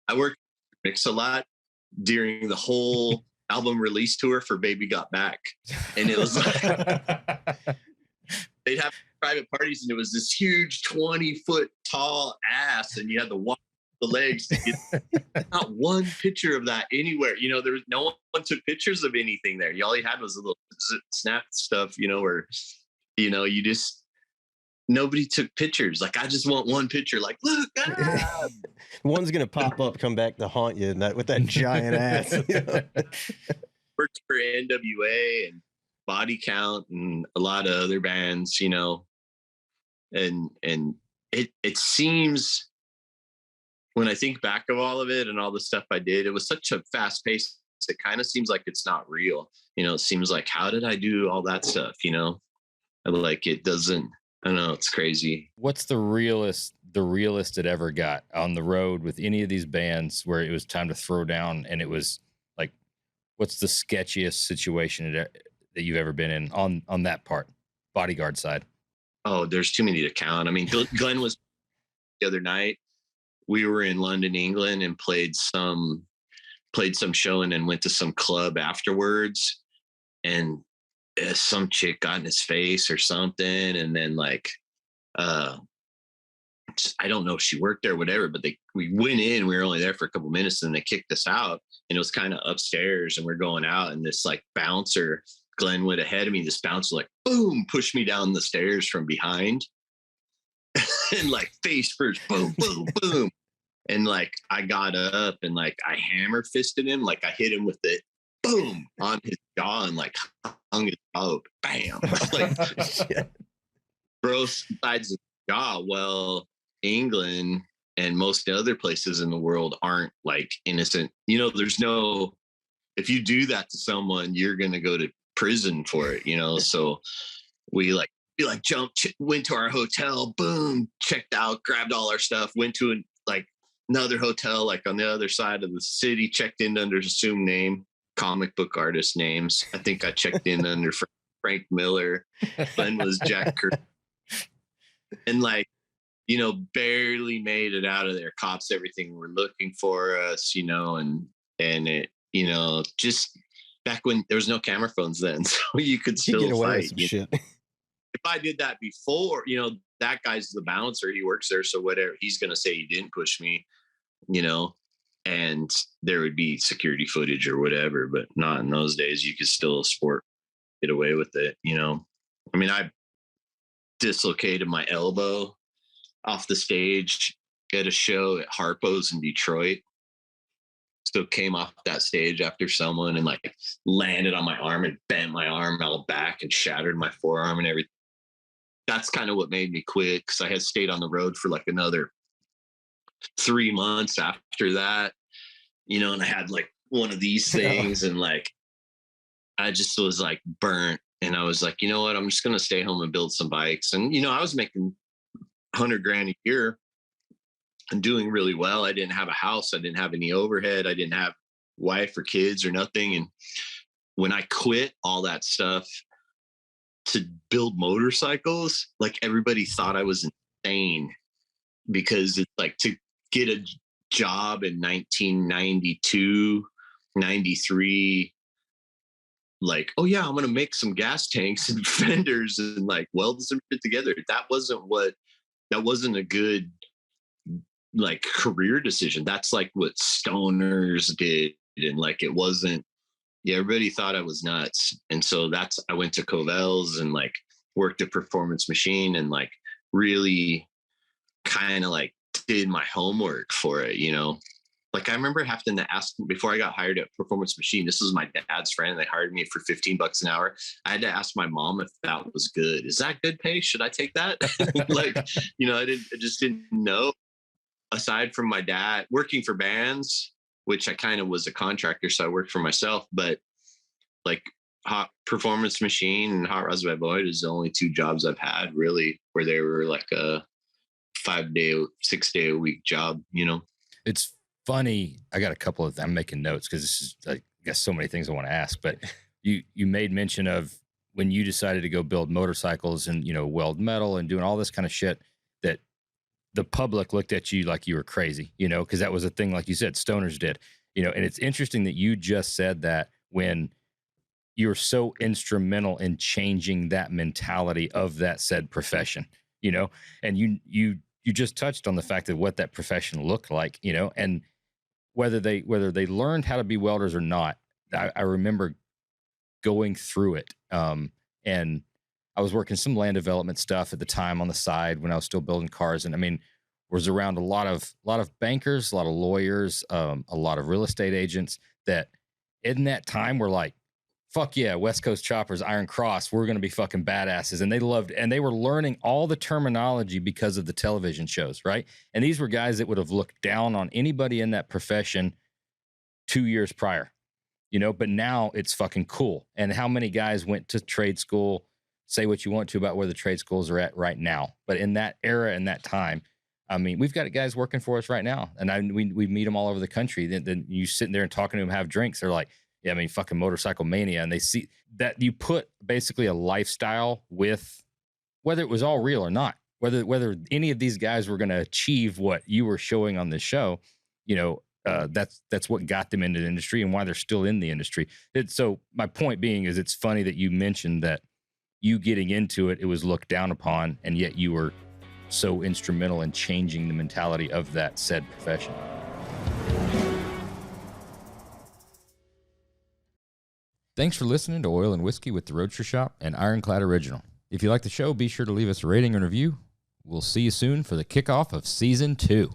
I worked Mix a lot during the whole album release tour for Baby Got Back. And it was like, they'd have private parties and it was this huge 20-foot tall ass and you had to walk the legs to get not one picture of that anywhere. There was no one took pictures of anything there. All you had was a little snap stuff, where, you just, nobody took pictures. Like, I just want one picture. Like, look, one's going to pop up, come back to haunt you with that giant ass. Worked for NWA and Body Count and a lot of other bands, and it seems, when I think back of all of it and all the stuff I did, it was such a fast pace. It kind of seems like it's not real. It seems like, how did I do all that stuff? Like it doesn't, I don't know. It's crazy. What's the realest it ever got on the road with any of these bands where it was time to throw down? And it was like, what's the sketchiest situation that you've ever been in on that part, bodyguard side? Oh, there's too many to count. I mean, Glenn was the other night. We were in London, England, and played some show, and then went to some club afterwards. And some chick got in his face or something, and then I don't know if she worked there or whatever. But we went in. We were only there for a couple minutes, and they kicked us out. And it was kind of upstairs, and we're going out, and this bouncer, Glenn went ahead of me. This bouncer boom, pushed me down the stairs from behind. And face first, boom, boom, boom. And I got up and I hammer fisted him. I hit him with it, boom, on his jaw and hung his jaw open. Bam. Both sides of the jaw. Well, England and most other places in the world aren't innocent. There's no, if you do that to someone, you're going to go to prison for it, so we jumped, went to our hotel, boom, checked out, grabbed all our stuff, went to another hotel on the other side of the city, checked in under assumed name, comic book artist names. I think I checked in under Frank Miller. Glenn was Jack Kirby. And barely made it out of there. Cops, everything were looking for us, and it, just back when there was no camera phones then, so you could still get away fight. with some shit. If I did that before, that guy's the bouncer, he works there, so whatever, he's going to say he didn't push me, and there would be security footage or whatever, but not in those days. You could still get away with it, I mean, I dislocated my elbow off the stage at a show at Harpo's in Detroit. So came off that stage after someone and landed on my arm and bent my arm out back and shattered my forearm and everything. That's kind of what made me quit, because I had stayed on the road for another 3 months after that, and I had one of these things and I just was burnt, and I was you know what, I'm just going to stay home and build some bikes. And, I was making $100,000 a year and doing really well. I didn't have a house. I didn't have any overhead. I didn't have wife or kids or nothing. And when I quit all that stuff to build motorcycles, everybody thought I was insane, because it's to get a job in 1992, 93, oh yeah, I'm going to make some gas tanks and fenders and weld some shit together. That wasn't a good career decision. That's what stoners did. And it wasn't, everybody thought I was nuts. And so I went to Covell's and worked at Performance Machine and really kind of did my homework for it, I remember having to ask, before I got hired at Performance Machine, this was my dad's friend. They hired me for $15 an hour. I had to ask my mom if that was good. Is that good pay? Should I take that? I just didn't know. Aside from my dad working for bands, which I kind of was a contractor, so I worked for myself, but like hot performance machine and hot rods by Boyd is the only 2 jobs I've had really where they were like a 6-day a week job, you know. It's funny. I got a couple of, I'm making notes because this is, I guess, so many things I want to ask, but you made mention of when you decided to go build motorcycles and, you know, weld metal and doing all this kind of shit, that the public looked at you like you were crazy, you know, because that was a thing, like you said, stoners did, you know. And it's interesting that you just said that when you're so instrumental in changing that mentality of that said profession, you know, and you just touched on the fact of what that profession looked like, you know, and whether they learned how to be welders or not. I remember going through it. And I was working some land development stuff at the time on the side when I was still building cars. And I mean, was around a lot of bankers, a lot of lawyers, a lot of real estate agents that in that time were like, fuck yeah, West Coast Choppers, Iron Cross, we're going to be fucking badasses. And they loved, and they were learning all the terminology because of the television shows, right? And these were guys that would have looked down on anybody in that profession 2 years prior, you know, but now it's fucking cool. And how many guys went to trade school? Say what you want to about where the trade schools are at right now. But in that era, in that time, I mean, we've got guys working for us right now. And we meet them all over the country. Then you sitting there and talking to them, have drinks. They're like, yeah, I mean, fucking motorcycle mania. And they see that you put basically a lifestyle with, whether it was all real or not, whether any of these guys were going to achieve what you were showing on this show, you know, that's what got them into the industry and why they're still in the industry. So my point being is, it's funny that you mentioned that you getting into it, it was looked down upon, and yet you were so instrumental in changing the mentality of that said profession. Thanks for listening to Oil and Whiskey with the Roadster Shop and Ironclad Original. If you like the show, be sure to leave us a rating and review. We'll see you soon for the kickoff of Season 2.